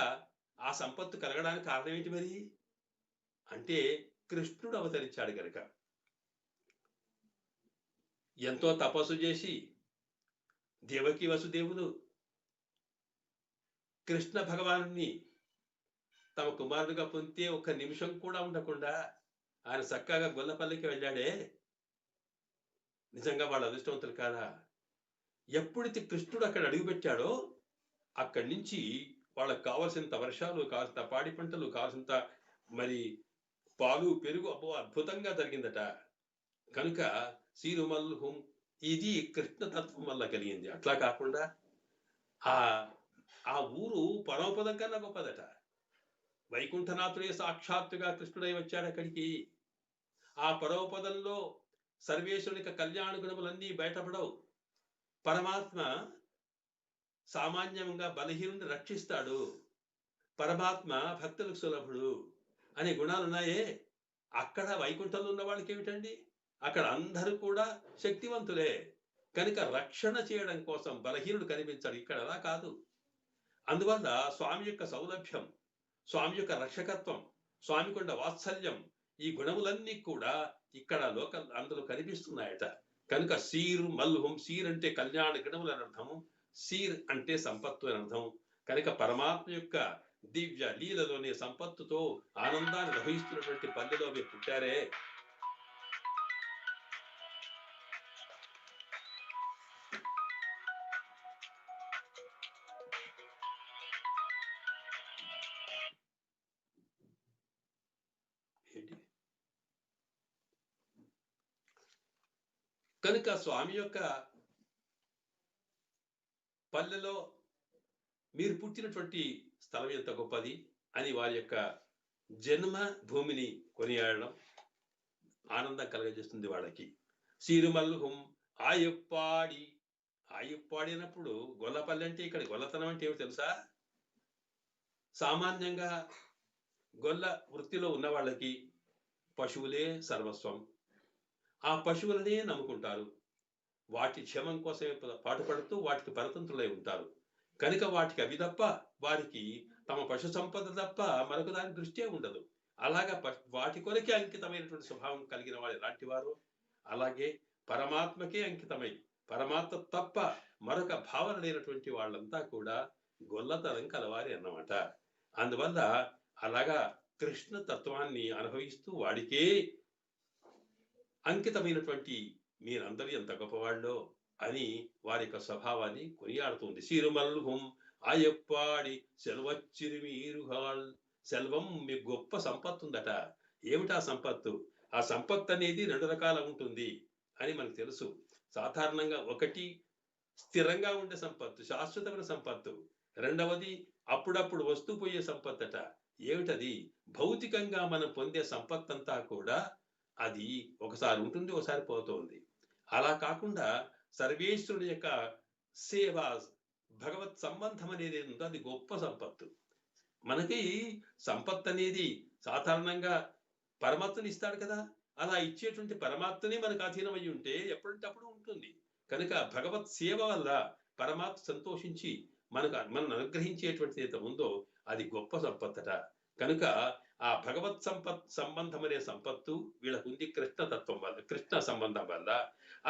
ఆ సంపత్తు కలగడానికి కారణం ఏంటి మరి అంటే కృష్ణుడు అవతరించాడు గనక. ఎంతో తపస్సు చేసి దేవకి వసుదేవులు కృష్ణ భగవానుని తమ కుమారుడిగా పొందితే ఒక్క నిమిషం కూడా ఉండకుండా ఆయన చక్కగా గొల్లపల్లికి వెళ్ళాడే, నిజంగా వాళ్ళ అదృష్టవంతులు కాదా? ఎప్పుడైతే కృష్ణుడు అక్కడ అడుగుపెట్టాడో అక్కడి నుంచి వాళ్ళకు కావలసినంత వర్షాలు, కావాల్సిన పాడి పంటలు, కావాల్సినంత మరి పాలు పెరుగు, అబ్బో అద్భుతంగా జరిగిందట. కనుక సీరుమల్హుం ఇది కృష్ణతత్వం వల్ల కలిగింది. అట్లా కాకుండా ఆ ఆ ఊరు పరమపదం కన్నా గొప్పదట. వైకుంఠనాథుడే సాక్షాత్తుగా కృష్ణుడై వచ్చాడు అక్కడికి. ఆ పరమపదంలో సర్వేశ్వరునిక కళ్యాణ గుణములన్నీ బయటపడవు. పరమాత్మ సామాన్యంగా బలహీనుని రక్షిస్తాడు, పరమాత్మ భక్తులకు సులభుడు అనే గుణాలున్నాయే. అక్కడ వైకుంఠంలో ఉన్న వాళ్ళకి ఏమిటండి, అక్కడ అందరూ కూడా శక్తివంతులే. కనుక రక్షణ చేయడం కోసం బలహీనుడు కనిపించాడు. ఇక్కడ అలా కాదు. అందువల్ల స్వామి యొక్క సౌలభ్యం, స్వామి యొక్క రక్షకత్వం, స్వామికొండ వాత్సల్యం, ఈ గుణములన్నీ కూడా ఇక్కడ అందులో కనిపిస్తున్నాయట. కనుక సీర్ మల్హుం, సీర్ అంటే కళ్యాణ గుణములు అని అర్థము, సీర్ అంటే సంపత్తు అని అర్థం. కనుక పరమాత్మ యొక్క దివ్య లీలలోని సంపత్తుతో ఆనందాన్ని అనుభవిస్తున్నటువంటి పల్లెలో మీరు పుట్టారే. కనుక స్వామి యొక్క పల్లెలో మీరు పుట్టినటువంటి స్థలం ఎంత గొప్పది అని వారి యొక్క జన్మ భూమిని కొనియాడడం ఆనందం కలగజేస్తుంది వాళ్ళకి. సిరుమల్హుం ఆయప్పాడి, ఆయప్పాడి అన్నప్పుడు గొల్లపల్లి అంటే ఇక్కడ గొల్లతనం అంటే ఏమిటి తెలుసా? సామాన్యంగా గొల్ల వృత్తిలో ఉన్న వాళ్ళకి పశువులే సర్వస్వం. ఆ పశువులనే నమ్ముకుంటారు. వాటి క్షేమం కోసమే పాటుపడుతూ వాటికి పరతంత్రులై ఉంటారు. కనుక వాటికి అవి తప్ప, వారికి తమ పశు సంపద తప్ప మరొక దాని దృష్టే ఉండదు. అలాగా వాటి కొరకే అంకితమైనటువంటి స్వభావం కలిగిన వాడు ఎలాంటి వారు, అలాగే పరమాత్మకే అంకితమై పరమాత్మ తప్ప మరొక భావన లేనటువంటి వాళ్ళంతా కూడా గొల్లతనం కలవారి అన్నమాట. అందువల్ల అలాగా కృష్ణ తత్వాన్ని అనుభవిస్తూ వాడికే అంకితమైనటువంటి మీరందరూ ఎంత గొప్పవాళ్ళో అని వారి యొక్క స్వభావాన్ని కొనియాడుతుంది. సిరుమల్హుం ఆయప్పాడి సెల్వచ్చిరుమీరుహాల్, సెల్వం మీకు గొప్ప సంపత్తు ఉందట. ఏమిటా సంపత్తు? ఆ సంపత్తు అనేది 2 రకాల ఉంటుంది అని మనకు తెలుసు. సాధారణంగా ఒకటి స్థిరంగా ఉండే సంపత్తు, శాశ్వతమైన సంపత్తు. రెండవది అప్పుడప్పుడు వస్తూ పోయే సంపత్తట. ఏమిటది? భౌతికంగా మనం పొందే సంపత్తంతా కూడా అది ఒకసారి ఉంటుంది, ఒకసారి పోతుంది. అలా కాకుండా సర్వేశ్వరుని యొక్క సేవ, భగవత్ సంబంధం అనేది ఉందో అది గొప్ప సంపత్తు. మనకి సంపత్ అనేది సాధారణంగా పరమాత్మని ఇస్తాడు కదా, అలా ఇచ్చేటువంటి పరమాత్మని మనకు అధీనమై ఉంటే ఎప్పుడంటే అప్పుడు ఉంటుంది. కనుక భగవత్ సేవ వల్ల పరమాత్మ సంతోషించి మనను అనుగ్రహించేటువంటిది ఏదో ఉందో అది గొప్ప సంపత్తట. కనుక ఆ భగవత్ సంబంధం అనే సంపత్తు వీళ్ళకు ఉంది కృష్ణ తత్వం వల్ల, కృష్ణ సంబంధం వల్ల.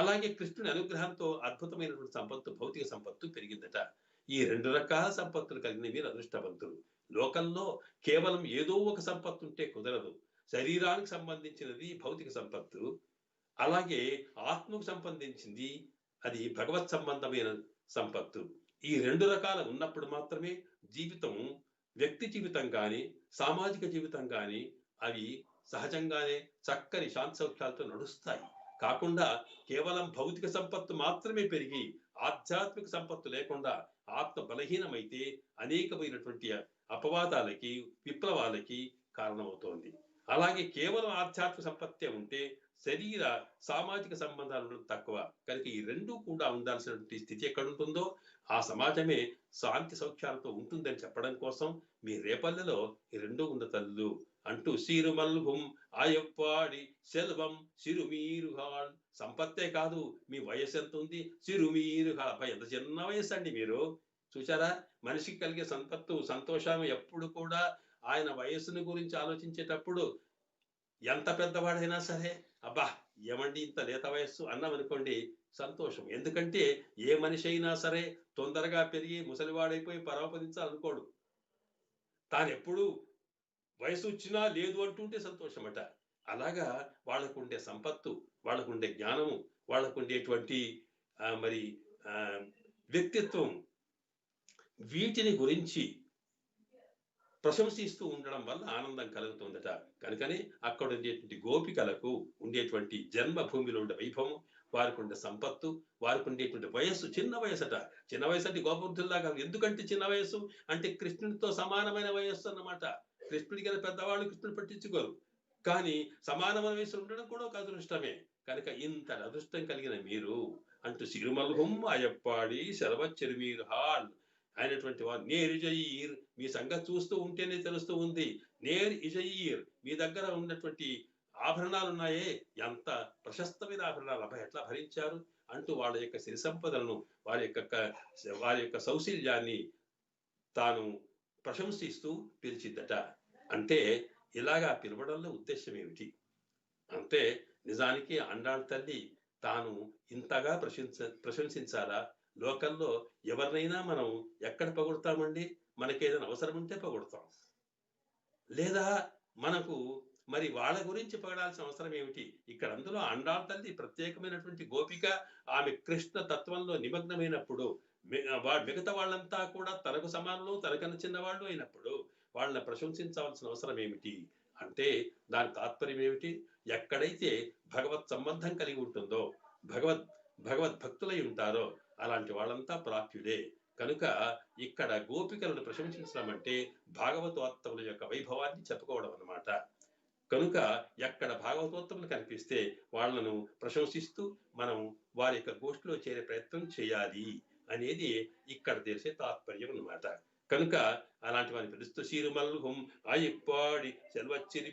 అలాగే కృష్ణుని అనుగ్రహంతో అద్భుతమైనటువంటి సంపత్తు, భౌతిక సంపత్తు పెరిగిందట. ఈ 2 రకాల సంపత్తులు కలిగిన మీరు అదృష్టవంతులు. లోకంలో కేవలం ఏదో ఒక సంపత్తు ఉంటే కుదరదు. శరీరానికి సంబంధించినది భౌతిక సంపత్తు, అలాగే ఆత్మకు సంబంధించింది అది భగవత్ సంబంధమైన సంపత్తు. ఈ 2 రకాలు ఉన్నప్పుడు మాత్రమే జీవితం, వ్యక్తి జీవితం కానీ సామాజిక జీవితం కానీ అవి సహజంగానే చక్కని శాంతి సౌఖ్యాలతో నడుస్తాయి. కాకుండా కేవలం భౌతిక సంపత్తు మాత్రమే పెరిగి ఆధ్యాత్మిక సంపత్తు లేకుండా ఆత్మ బలహీనమైతే అనేకమైనటువంటి అపవాదాలకి, విప్లవాలకి కారణమవుతోంది. అలాగే కేవలం ఆధ్యాత్మిక సంపత్తే ఉంటే శరీర సామాజిక సంబంధాలు తక్కువ. కనుక ఈ 2 కూడా ఉండాల్సినటువంటి స్థితి ఎక్కడుంటుందో ఆ సమాజమే శాంతి సౌఖ్యాలతో ఉంటుందని చెప్పడం కోసం మీ రేపల్లెలో ఈ 2 ఉన్న తల్లు అంటూ సిరుమల్హుం ఆయప్పాడి సెల్వం సిరుమీరుహాల్. సంపత్తే కాదు, మీ వయసు ఎంత ఉంది? సిరుమీరుహాల్. అబ్బాయి ఎంత చిన్న వయసు అండి మీరు. చూసారా, మనిషికి కలిగే సంపత్తు, సంతోషం ఎప్పుడు కూడా ఆయన వయస్సును గురించి ఆలోచించేటప్పుడు ఎంత పెద్దవాడైనా సరే అబ్బా ఏమండి ఇంత లేత వయస్సు అన్నామనుకోండి సంతోషం. ఎందుకంటే ఏ మనిషి అయినా సరే తొందరగా పెరిగి ముసలివాడైపోయి పరమపదించాలనుకోడు. తాను ఎప్పుడు వయసు వచ్చినా లేదు అంటుంటే సంతోషమట. అలాగా వాళ్ళకుండే సంపత్తు, వాళ్ళకుండే జ్ఞానము, వాళ్ళకుండేటువంటి మరి వ్యక్తిత్వం, వీటిని గురించి ప్రశంసిస్తూ ఉండడం వల్ల ఆనందం కలుగుతుందట. కనుకనే అక్కడ ఉండేటువంటి గోపికలకు ఉండేటువంటి జన్మభూమిలో ఉండే వైభవం, వారికి ఉండే సంపత్తు, వారికి ఉండేటువంటి వయస్సు, చిన్న వయసట. చిన్న వయసు అంటే గోపవృద్ధుల్లాగా. ఎందుకంటే చిన్న వయస్సు అంటే కృష్ణుడితో సమానమైన వయస్సు అన్నమాట. కృష్ణుడికి పెద్దవాళ్ళు కృష్ణుడు పట్టించుకోరు, కానీ సమానమైన వయస్సు ఉండడం కూడా ఒక అదృష్టమే. కనుక ఇంత అదృష్టం కలిగిన మీరు అంటూ సిరుమల్హుం అయ్యప్పాడి సెలవచ్చెరుమీరుహాల్ అయినటువంటి వారు నేర్ ఇజయీర్, మీ సంగతి చూస్తూ ఉంటేనే తెలుస్తూ ఉంది. నేర్ ఇజయీర్, మీ దగ్గర ఉన్నటువంటి ఆభరణాలు ఉన్నాయే ఎంత ప్రశస్తమైన ఆభరణాలు. అబ్బాయి ఎట్లా భరించారు? అంటూ వాళ్ళ యొక్క సిరి సంపదలను వారి యొక్క సౌశల్యాన్ని తాను ప్రశంసిస్తూ పిలిచిద్దట. అంటే ఇలాగా పిలవడంలో ఉద్దేశం ఏమిటి అంటే, నిజానికి ఆండాళ్ తల్లి తాను ఇంతగా ప్రశంసించాలా? లోకంలో ఎవరినైనా మనం ఎక్కడ పొగుడతామండి? మనకేదైనా అవసరం ఉంటే పొగుడతాం, లేదా మనకు మరి వాళ్ళ గురించి పొగడాల్సిన అవసరం ఏమిటి? ఇక్కడ అందులో ఆండాళ్ తల్లి ప్రత్యేకమైనటువంటి గోపిక. ఆమె కృష్ణ తత్వంలో నిమగ్నమైనప్పుడు మిగతా వాళ్ళంతా కూడా తనకు సమానులు, తనకన్నా చిన్నవాళ్ళు అయినప్పుడు వాళ్ళని ప్రశంసించవలసిన అవసరం ఏమిటి అంటే, దాని తాత్పర్యం ఏమిటి? ఎక్కడైతే భగవత్ సంబంధం కలిగి ఉంటుందో, భగవద్భక్తులై ఉంటారో అలాంటి వాళ్ళంతా ప్రాప్యుడే. కనుక ఇక్కడ గోపికలను ప్రశంసించడం అంటే భాగవతోత్తముల యొక్క వైభవాన్ని చెప్పుకోవడం అన్నమాట. కనుక ఎక్కడ భాగవతోత్తములు కనిపిస్తే వాళ్ళను ప్రశంసిస్తూ మనం వారి యొక్క గోష్ఠిలో చేరే ప్రయత్నం చేయాలి అనేది ఇక్కడ తెలిసే తాత్పర్యం అన్నమాట. కనుక అలాంటి వారిని పిలుస్తూ సీరుమల్హుం అయ్యపాడి సెల్వచ్చిరి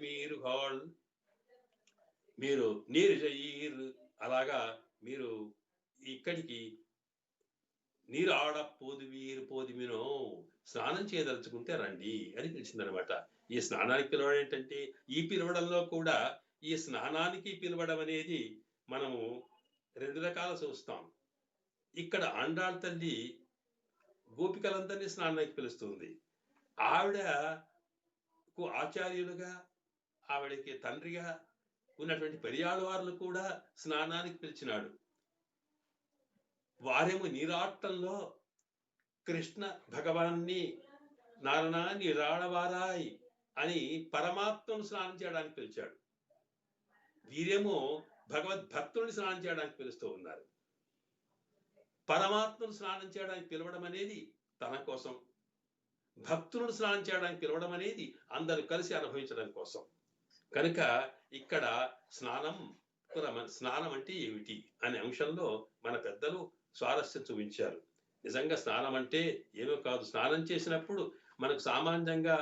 మీరు నీరు జయీరు, అలాగా మీరు ఇక్కడికి నీరు ఆడ పోదిమినో స్నానం చేయదలుచుకుంటే రండి అని పిలిచిందనమాట. ఈ స్నానానికి పిలవడం ఏంటంటే, ఈ పిలవడంలో కూడా ఈ స్నానానికి పిలవడం అనేది మనము రెండు రకాలు చూస్తాం. ఇక్కడ ఆండాళ్ తల్లి గోపికలందరినీ స్నానానికి పిలుస్తుంది. ఆవిడకు ఆచార్యులుగా, ఆవిడకి తండ్రిగా ఉన్నటువంటి పెరియాళ్ళవార్లు కూడా స్నానానికి పిలిచినాడు. వారేమో నీరాటంలో కృష్ణ భగవాన్ని నారణ నీరాడవారాయ్ అని పరమాత్మను స్నానం చేయడానికి పిలిచాడు. వీరేమో భగవద్భక్తుల్ని స్నానం చేయడానికి పిలుస్తూ ఉన్నారు. పరమాత్మను స్నానం చేయడానికి పిలవడం అనేది తన కోసం, భక్తులను స్నానం చేయడానికి పిలవడం అనేది అందరూ కలిసి అనుభవించడం కోసం. కనుక ఇక్కడ స్నానం అంటే ఏమిటి అనే అంశంలో మన పెద్దలు స్వారస్యం చూపించారు. నిజంగా స్నానం అంటే ఏమో కాదు. స్నానం చేసినప్పుడు మనకు సామాన్యంగా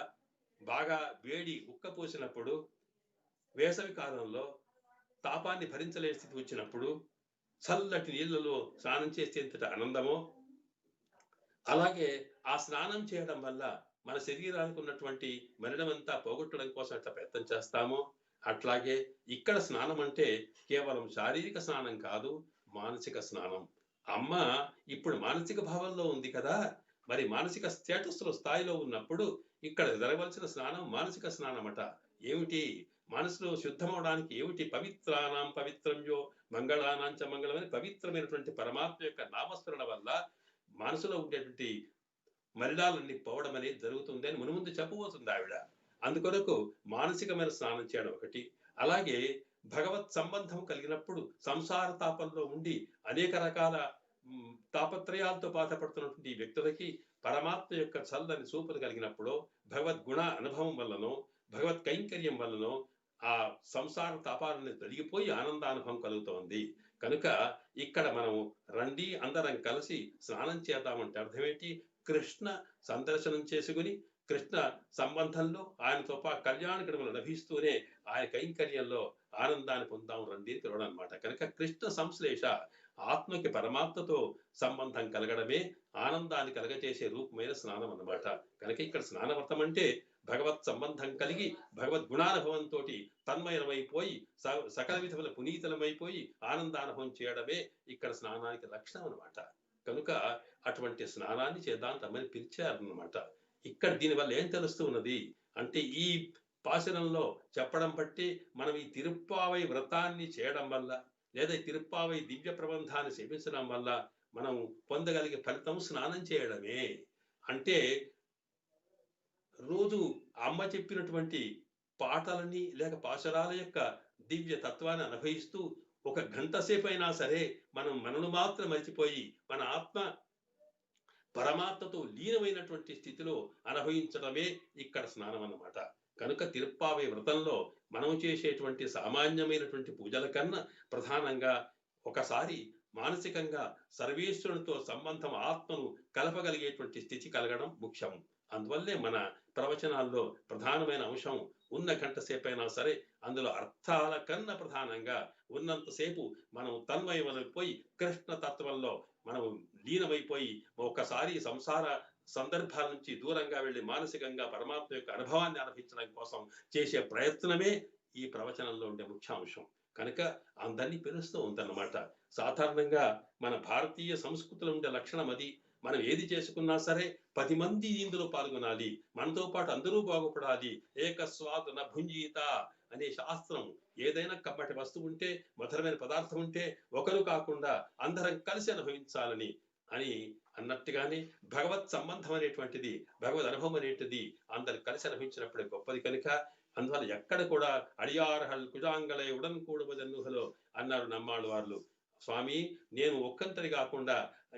బాగా వేడి ఉక్కపోసినప్పుడు, వేసవి కాలంలో తాపాన్ని భరించలేని స్థితి వచ్చినప్పుడు చల్లటి నీళ్లలో స్నానం చేస్తే ఎంతటి ఆనందమో, అలాగే ఆ స్నానం చేయడం వల్ల మన శరీరానికి ఉన్నటువంటి మలినమంతా పోగొట్టడం కోసం ఎట్లా ప్రయత్నం చేస్తామో, అట్లాగే ఇక్కడ స్నానం అంటే కేవలం శారీరక స్నానం కాదు, మానసిక స్నానం. అమ్మ ఇప్పుడు మానసిక భావంలో ఉంది కదా, మరి మానసిక స్టేటస్లో స్థాయిలో ఉన్నప్పుడు ఇక్కడ జరగవలసిన స్నానం మానసిక స్నానం అట. ఏమిటి? మనసులో శుద్ధమవడానికి ఏమిటి? పవిత్రానాం పవిత్రంయో మంగళానాంచ మంగళం అని పవిత్రమైనటువంటి పరమాత్మ యొక్క నామస్మరణ వల్ల మనసులో ఉండేటువంటి మలినాలన్నీ పోవడం అనేది జరుగుతుంది అని మునుముందు చెప్పబోతుంది ఆవిడ. అందుకొరకు మానసికమైన స్నానం చేయడం ఒకటి. అలాగే భగవత్ సంబంధం కలిగినప్పుడు సంసార తాపంలో ఉండి అనేక రకాల తాపత్రయాలతో బాధపడుతున్నటువంటి వ్యక్తులకి పరమాత్మ యొక్క చల్లని చూపులు కలిగినప్పుడు భగవద్గుణ అనుభవం వల్లనో, భగవత్ కైంకర్యం వల్లనో ఆ సంసార తాపాలని తొలగిపోయి ఆనందానుభవం కలుగుతోంది. కనుక ఇక్కడ మనం రండి అందరం కలిసి స్నానం చేద్దామంటే అర్థమేంటి? కృష్ణ సందర్శనం చేసుకుని కృష్ణ సంబంధంలో ఆయనతో కళ్యాణ గణములు లభిస్తూనే ఆయన కైంకర్యంలో ఆనందాన్ని పొందాం రండి అని పిలవడం అనమాట. కనుక కృష్ణ సంశ్లేష, ఆత్మకి పరమాత్మతో సంబంధం కలగడమే ఆనందాన్ని కలగచేసే రూపమైన స్నానం అన్నమాట. కనుక ఇక్కడ స్నానవ్రతం అంటే భగవత్ సంబంధం కలిగి భగవద్గుణానుభవంతో తన్మయమైపోయి సకల విధముల పునీతలమైపోయి ఆనందానుభవం చేయడమే ఇక్కడ స్నానానికి లక్షణం అనమాట. కనుక అటువంటి స్నానాన్ని చేద్దాం తమ్మని పిలిచారన్నమాట. ఇక్కడ దీనివల్ల ఏం తెలుస్తూ ఉన్నది అంటే, ఈ పాశనంలో చెప్పడం బట్టి మనం ఈ తిరుప్పావై వ్రతాన్ని చేయడం వల్ల, లేదా తిరుప్పావై దివ్య ప్రబంధాన్ని సేవించడం వల్ల మనం పొందగలిగే ఫలితం స్నానం చేయడమే. అంటే రోజు అమ్మ చెప్పినటువంటి పాటలని లేక పాశరాల యొక్క దివ్య తత్వాన్ని అనుభవిస్తూ ఒక గంట సేపు అయినా సరే మనం మనను మాత్రం మరిచిపోయి మన ఆత్మ పరమాత్మతో లీనమైనటువంటి స్థితిలో అనుభవించడమే ఇక్కడ స్నానం అన్నమాట. కనుక తిరుప్పావై వ్రతంలో మనం చేసేటువంటి సామాన్యమైనటువంటి పూజల కన్నా ప్రధానంగా ఒకసారి మానసికంగా సర్వేశ్వరునితో సంబంధం ఆత్మను కలపగలిగేటువంటి స్థితి కలగడం ముఖ్యం. అందువల్లే మన ప్రవచనాల్లో ప్రధానమైన అంశం ఉన్న గంట సేపైనా సరే అందులో అర్థాల కన్నా ప్రధానంగా ఉన్నంతసేపు మనం తన్మయమైపోయి కృష్ణ తత్వంలో మనం లీనమైపోయి ఒక్కసారి సంసార సందర్భాల నుంచి దూరంగా వెళ్ళి మానసికంగా పరమాత్మ యొక్క అనుభవాన్ని అనుభవించడం కోసం చేసే ప్రయత్నమే ఈ ప్రవచనంలో ఉండే ముఖ్యాంశం. కనుక అందరినీ పిలుస్తూ ఉందన్నమాట. సాధారణంగా మన భారతీయ సంస్కృతిలో ఉండే లక్షణం అది. మనం ఏది చేసుకున్నా సరే 10 మంది ఇందులో పాల్గొనాలి, మనతో పాటు అందరూ బాగుపడాలి. ఏకస్వాదున భుంజీత అనే శాస్త్రం. ఏదైనా కమ్మటి వస్తువు ఉంటే, మధురమైన పదార్థం ఉంటే ఒకరు కాకుండా అందరం కలిసి అనుభవించాలని అని అన్నట్టుగానే భగవత్ సంబంధం అనేటువంటిది, భగవద్ అనుభవం అనేటిది అందరు కలిసి అనుభవించినప్పుడే గొప్పది. కనుక అందువల్ల ఎక్కడ కూడా అడియార్హల్ కుజాంగలై ఉడన్ కూడబదన్నుహలో అన్నారు నమ్మాళ్ళు వార్లు. స్వామి, నేను ఒక్కంతరి కాకుండా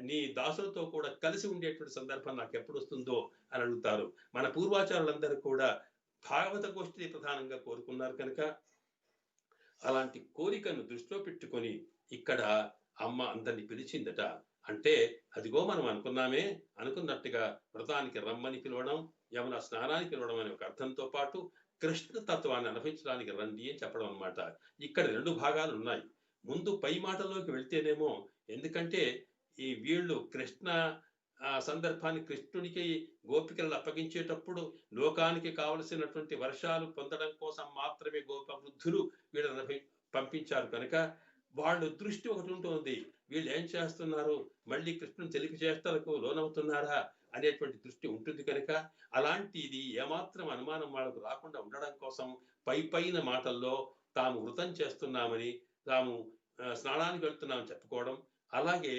నీ దాసులతో కూడా కలిసి ఉండేటువంటి సందర్భం నాకు ఎప్పుడు వస్తుందో అని అడుగుతారు. మన పూర్వాచారులందరూ కూడా భాగవత గోష్ఠి ప్రధానంగా కోరుకున్నారు. కనుక అలాంటి కోరికను దృష్టిలో పెట్టుకొని ఇక్కడ అమ్మ అందరిని పిలిచిందట. అంటే అదిగో మనం అనుకున్నామే, అనుకున్నట్టుగా వ్రతానికి రమ్మని పిలవడం, యమున స్నానానికి పిలవడం అనే ఒక అర్థంతో పాటు కృష్ణ తత్వాన్ని అనుభవించడానికి రండి అని చెప్పడం అన్నమాట. ఇక్కడ 2 భాగాలు ఉన్నాయి. ముందు పై మాటలోకి వెళ్తేనేమో, ఎందుకంటే ఈ వీళ్ళు కృష్ణ సందర్భాన్ని కృష్ణుడికి గోపికలను అప్పగించేటప్పుడు లోకానికి కావలసినటువంటి వర్షాలు పొందడం కోసం మాత్రమే గోప వృద్ధులు వీళ్ళని పంపించారు. కనుక వాళ్ళు దృష్టి ఒకటి ఉంటుంది, వీళ్ళు ఏం చేస్తున్నారు, మళ్ళీ కృష్ణుని తెలిపి చేష్టలకు లోనవుతున్నారా అనేటువంటి దృష్టి ఉంటుంది. కనుక అలాంటిది ఏమాత్రం అనుమానం వాళ్ళకు రాకుండా ఉండడం కోసం పైన మాటల్లో తాము వృతం చేస్తున్నామని, తాము స్నానానికి వెళ్తున్నామని చెప్పుకోవడం, అలాగే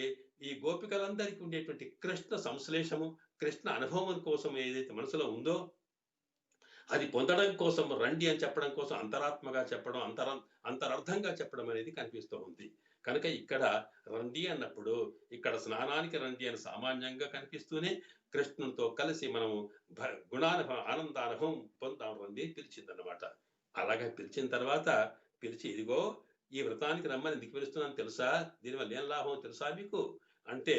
ఈ గోపికలందరికీ ఉండేటువంటి కృష్ణ సంశ్లేషము, కృష్ణ అనుభవం కోసం ఏదైతే మనసులో ఉందో అది పొందడం కోసం రండి అని చెప్పడం కోసం అంతరాత్మగా చెప్పడం, అంతరర్థంగా చెప్పడం అనేది కనిపిస్తూ ఉంది. కనుక ఇక్కడ రండి అన్నప్పుడు ఇక్కడ స్నానానికి రండి అని సామాన్యంగా కనిపిస్తూనే కృష్ణునితో కలిసి మనము గుణానుభవం, ఆనందానుభవం పొందాం రండి పిలిచిందన్నమాట. అలాగే పిలిచిన తర్వాత పిలిచి, ఇదిగో ఈ వ్రతానికి రమ్మని ఎందుకు పిలుస్తున్నాను తెలుసా, దీనివల్ల ఏం లాభం తెలుసా మీకు అంటే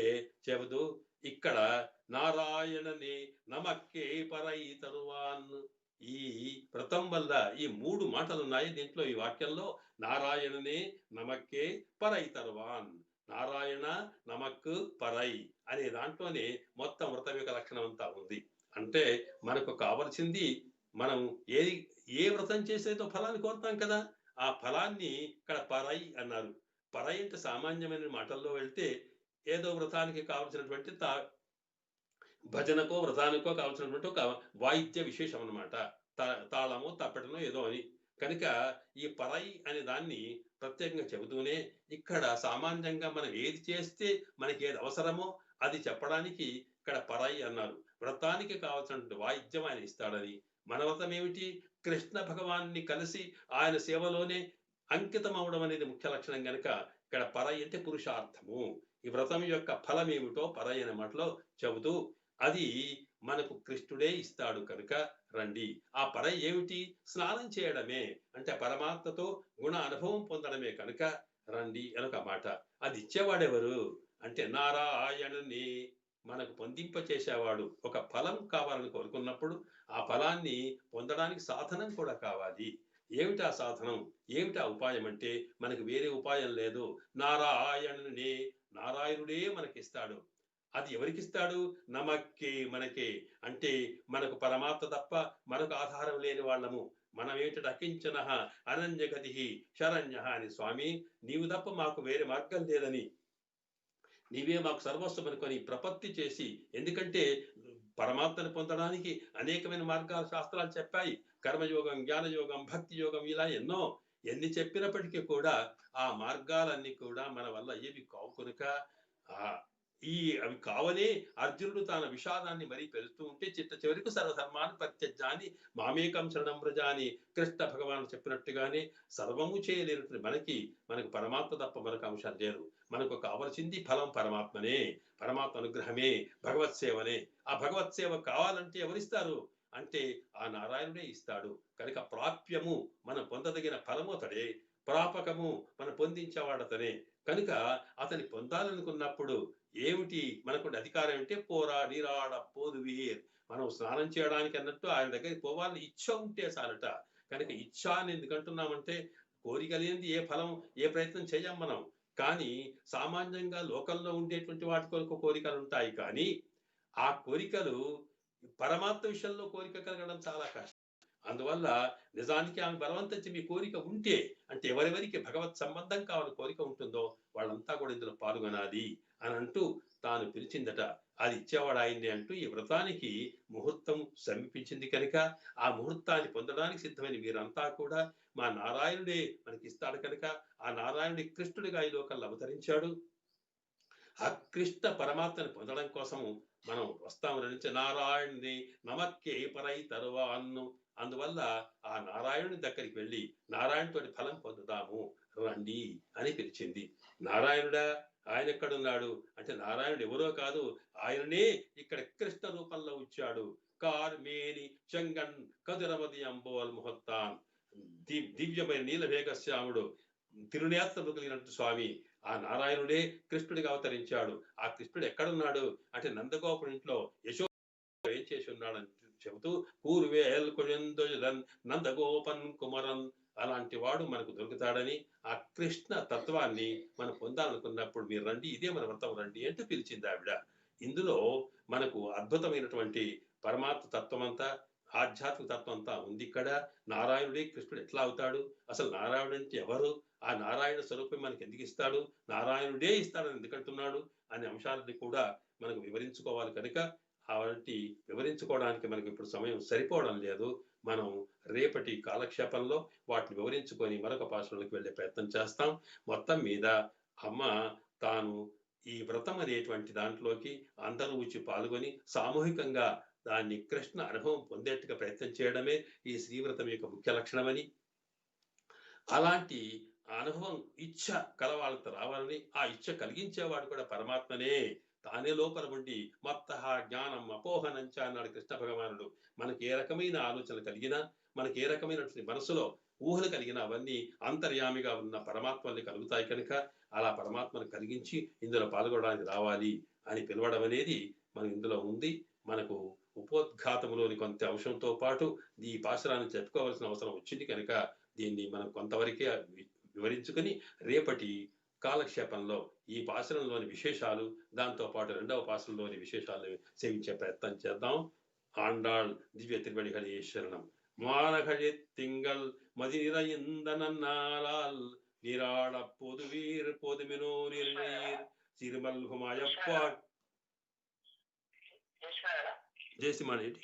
చెబుతూ, ఇక్కడ నారాయణని నమక్కే పరై తరువాన్, ఈ వ్రతం వల్ల ఈ 3 మాటలు ఉన్నాయి దీంట్లో. ఈ వాక్యంలో నారాయణనే నమక్కే పరై తరువాన్, నారాయణ నమక్కు పరై అనే దాంట్లోనే మొత్తం వ్రతం యొక్క లక్షణం అంతా ఉంది. అంటే మనకు కావలసింది, మనం ఏ వ్రతం చేసేదో ఫలాన్ని కోరుతాం కదా, ఆ ఫలాన్ని ఇక్కడ పరై అన్నారు. పరై అంటే సామాన్యమైన మాటల్లో వెళ్తే ఏదో వ్రతానికి కావలసినటువంటి భజనకో వ్రతానికో కావలసినటువంటి ఒక వాయిద్య విశేషం అన్నమాట. తాళమో తప్పటనో ఏదో అని. కనుక ఈ పరై అనే దాన్ని ప్రత్యేకంగా చెబుతూనే ఇక్కడ సామాన్యంగా మనం ఏది చేస్తే మనకి ఏది అవసరమో అది చెప్పడానికి ఇక్కడ పరై అన్నారు. వ్రతానికి కావాల్సినటువంటి వాయిద్యం ఆయన ఇస్తాడని. మన వ్రతం ఏమిటి, కృష్ణ భగవాన్ని కలిసి ఆయన సేవలోనే అంకితం అవడం అనేది ముఖ్య లక్షణం. కనుక ఇక్కడ పరై అంటే పురుషార్థము. ఈ వ్రతం యొక్క ఫలం ఏమిటో పరై అనే మాటలో చెబుతూ, అది మనకు కృష్ణుడే ఇస్తాడు కనుక రండి. ఆ పరై ఏమిటి, స్నానం చేయడమే, అంటే పరమాత్మతో గుణ అనుభవం పొందడమే కనుక రండి అనొక మాట. అది ఇచ్చేవాడెవరు అంటే నారాయణుని, మనకు పొందింప చేసేవాడు. ఒక ఫలం కావాలని కోరుకున్నప్పుడు ఆ ఫలాన్ని పొందడానికి సాధనం కూడా కావాలి. ఏమిటి ఆ సాధనం, ఏమిటి ఆ ఉపాయం అంటే మనకు వేరే ఉపాయం లేదు. నారాయణుని, నారాయణుడే మనకిస్తాడు. అది ఎవరికిస్తాడు, నమక్కే, మనకే. అంటే మనకు పరమాత్మ తప్ప మనకు ఆధారం లేని వాళ్ళము. మనం ఏంటంటే అకించన అనన్యగతి శరణ్య అని, స్వామి నీవు తప్ప మాకు వేరే మార్గం లేదని, నీవే మాకు సర్వస్వం అనుకొని ప్రపత్తి చేసి, ఎందుకంటే పరమాత్మను పొందడానికి అనేకమైన మార్గాలు శాస్త్రాలు చెప్పాయి. కర్మయోగం, జ్ఞానయోగం, భక్తి యోగం, ఇలా ఎన్ని చెప్పినప్పటికీ కూడా ఆ మార్గాలన్నీ కూడా మన వల్ల ఏవి కావు. కనుక అవి కావనే అర్జునుడు తన విషాదాన్ని మరీ పెరుస్తూ ఉంటే, చిట్ట చివరికి సర్వధర్మాన్ని పరిత్యజ్యాని మామేకం శరణం వ్రజ అని కృష్ణ భగవాను చెప్పినట్టుగానే సర్వము చేయలేనటువంటి మనకు పరమాత్మ తప్ప మనకు అంశాలు లేరు. మనకు కావలసింది ఫలం పరమాత్మనే, పరమాత్మ అనుగ్రహమే, భగవత్ సేవనే. ఆ భగవత్ సేవ కావాలంటే ఎవరిస్తారు అంటే ఆ నారాయణుడే ఇస్తాడు. కనుక ప్రాప్యము, మనం పొందదగిన ఫలము అతడే, ప్రాపకము మనం పొందించేవాడతనే. కనుక అతని పొందాలనుకున్నప్పుడు ఏమిటి మనకు అధికారం అంటే పోరా నీరాడ పోదువీర్, మనం స్నానం చేయడానికి అన్నట్టు ఆయన దగ్గరికి పోవాలని ఇచ్చ ఉంటే చాలట. కనుక ఇచ్చ అని ఎందుకంటున్నామంటే కోరిక లేనిది ఏ ఫలం ఏ ప్రయత్నం చేయం మనం. కానీ సామాన్యంగా లోకంలో ఉండేటువంటి వాటి కొరకు కోరికలు ఉంటాయి, కానీ ఆ కోరికలు పరమాత్మ విషయంలో కోరిక కలగడం చాలా కష్టం. అందువల్ల నిజానికి ఆమె బలవంతించి మీ కోరిక ఉంటే, అంటే ఎవరెవరికి భగవత్ సంబంధం కావాలని కోరిక ఉంటుందో వాళ్ళంతా కూడా ఇందులో పాల్గొనాలి అని అంటూ తాను పిలిచిందట. అది ఇచ్చేవాడు ఆయన్ని అంటూ ఈ వ్రతానికి ముహూర్తం సమీపించింది కనుక ఆ ముహూర్తాన్ని పొందడానికి సిద్ధమైన వీరంతా కూడా మా నారాయణుడే మనకి ఇస్తాడు కనుక ఆ నారాయణుడి కృష్ణుడిగా ఈ లోకంలో అవతరించాడు. ఆ కృష్ణ పరమాత్మని పొందడం కోసం మనం వస్తామని నారాయణుని నమక్కే పరై తరువాన్ను. అందువల్ల ఆ నారాయణుని దగ్గరికి వెళ్ళి నారాయణతోటి ఫలం పొందుదాము రండి అని పిలిచింది. నారాయణుడా, ఆయన ఎక్కడున్నాడు అంటే నారాయణుడు ఎవరో కాదు, ఆయననే ఇక్కడ కృష్ణ రూపంలో వచ్చాడు. కార్మేని చెంగన్ కదురమది అంబోల్ ముహత్తాన్, దివ్యమైన నీలవేగశ్యాముడు తిరునేత్రము కలిగినట్టు స్వామి ఆ నారాయణుడే కృష్ణుడిగా అవతరించాడు. ఆ కృష్ణుడు ఎక్కడున్నాడు అంటే నందగోపుడి ఇంట్లో యశో ఏం చేసి ఉన్నాడని చెబుతూ కూర్వేల్ కుజందుజన్ నందగోపన్ కుమరన్, అలాంటి వాడు మనకు దొరుకుతాడని ఆ కృష్ణ తత్వాన్ని మనం పొందాలనుకున్నప్పుడు మీరు రండి, ఇదే మన వ్రతం రండి అంటూ పిలిచింది ఆవిడ. ఇందులో మనకు అద్భుతమైనటువంటి పరమాత్మ తత్వం అంతా ఆధ్యాత్మిక తత్వం అంతా ఉంది. ఇక్కడ నారాయణుడే కృష్ణుడు ఎట్లా అవుతాడు, అసలు నారాయణుడు అంటే ఎవరు, ఆ నారాయణ స్వరూపం మనకి ఎందుకు ఇస్తాడు, నారాయణుడే ఇస్తాడని ఎందుకంటున్నాడు అనే అంశాలని కూడా మనకు వివరించుకోవాలి కనుక అలాంటి వివరించుకోవడానికి మనకి ఇప్పుడు సమయం సరిపోవడం లేదు. మనం రేపటి కాలక్షేపంలో వాటిని వివరించుకొని మరొక పాఠశాలకు వెళ్ళే ప్రయత్నం చేస్తాం. మొత్తం మీద అమ్మ తాను ఈ వ్రతం అనేటువంటి దాంట్లోకి అందరూ వచ్చి పాల్గొని సామూహికంగా దాన్ని కృష్ణ అనుభవం పొందేట్టుగా ప్రయత్నం చేయడమే ఈ శ్రీవ్రతం యొక్క ముఖ్య లక్షణమని, అలాంటి అనుభవం ఇచ్చ కలవాళ్ళతో రావాలని, ఆ ఇచ్చ కలిగించేవాడు కూడా పరమాత్మనే, తానే లోపల ఉండి మత్త జ్ఞానం అపోహనంచ అన్నాడు కృష్ణ భగవానుడు. మనకి ఏ రకమైన ఆలోచన కలిగినా, మనకి ఏ రకమైనటువంటి మనసులో ఊహలు కలిగినా అవన్నీ అంతర్యామిగా ఉన్న పరమాత్మల్ని కలుగుతాయి కనుక అలా పరమాత్మను కలిగించి ఇందులో పాల్గొనడానికి రావాలి అని పిలవడం అనేది మన ఇందులో ఉంది. మనకు ఉపోద్ఘాతములోని కొంత అంశంతో పాటు ఈ పాశురాన్ని చెప్పుకోవాల్సిన అవసరం వచ్చింది కనుక దీన్ని మనం కొంతవరకే వివరించుకొని రేపటి కాలక్షేపంలో ఈ పాశురంలోని విశేషాలు, దాంతో పాటు రెండవ పాశురంలోని విశేషాలను సేవించే ప్రయత్నం చేద్దాం. ఆండాళ్ దివ్య తిరువడిகளே శరణం. மானகழி திங்கள் மதி நிறைந்த நன்னாளால் நீராட பொதுவீர் பொதுமினோ நீர் சிறுமல்குமாயப்பா జయసింహారెడ్డి.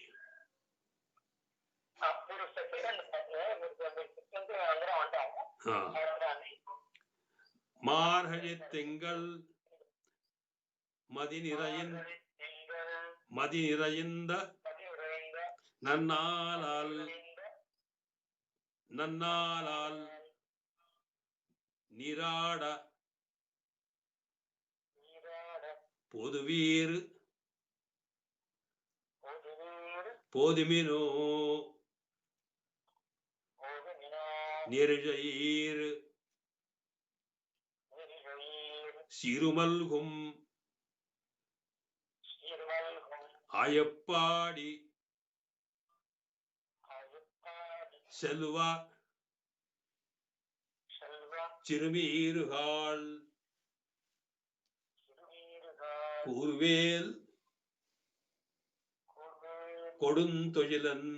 மார்கழி திங்கள் மதி நிறைந்த நன்னாளால் நீராட பொதுவீர் போதுமினோ நெருஜைர் சிறுமல்கும் ஆயப்பாடி செல்வா சிறுமீறுகாள் கூர்வேல் கொடுந்தொழிலன்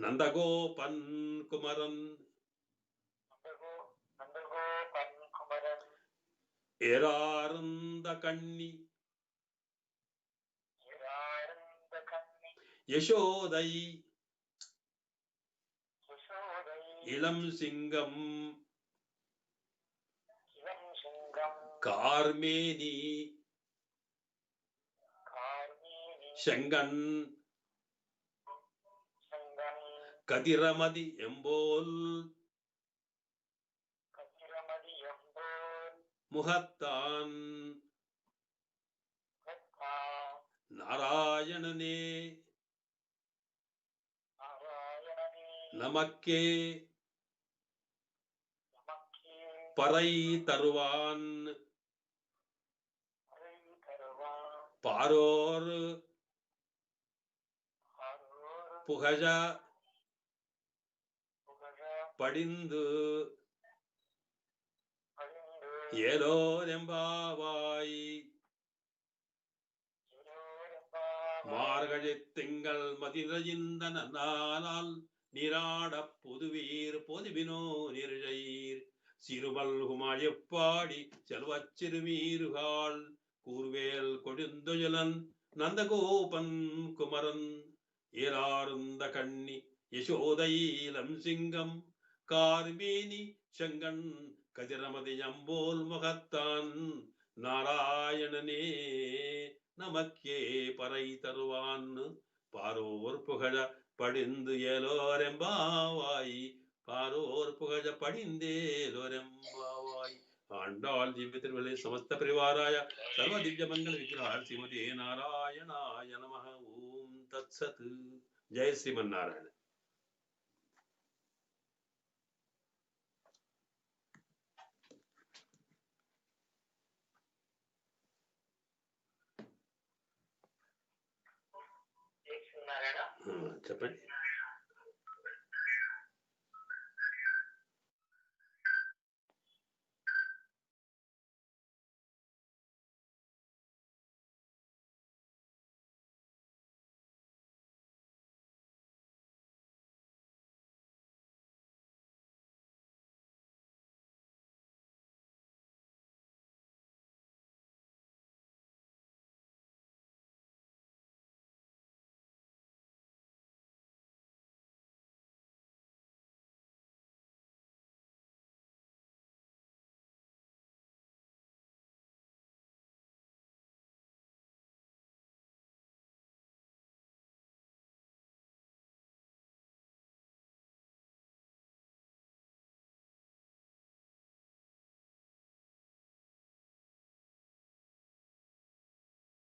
நந்தகோபன் குமரன் ஏறார்ந்த கண்ணி யசோதை இளம் சிங்கம் கார்மேனி செங்கன் கதிரமதி எம்போல் முகத்தான் நாராயணனே நமக்கே பறை தருவான் பாரோர் புகழ படிந்து ஏலோரெம்பாவாய். மார்கழி திங்கள் மதிரஜிந்த நாளால் நீராடப் புதுவீர் பொதுவினோ நிர்ஜயிர் சிறுமல்குமாயப்பாடி செல்வச் சிறுமீருகாள் கூர்வேல் கொழுந்துஜலன் நந்தகோபன் குமரன் ஏராருந்த கண்ணி யசோதையிலம் சிங்கம் கார்மேனி செங்கண் கதிரமதி அம்போல் முகத்தான் நாராயணனே நமக்கே பறை தருவான் பாரோர் புகழ படிந்து ஏலோரெம்பாவாய். பாரோர் புகழ படிந்தேலோரெம்பாவாய். ஆண்டாள் திவ்ய திருவள்ளி சமஸ்த பரிவாராய சர்வ திவ்ய மங்கள விக்கிரஹ ஸ்ரீமதே நாராயணாய நமஹ. ஓம் தத்சத். ஜெய ஸ்ரீமன் நாராயண. నారాయణ చెప్పండి.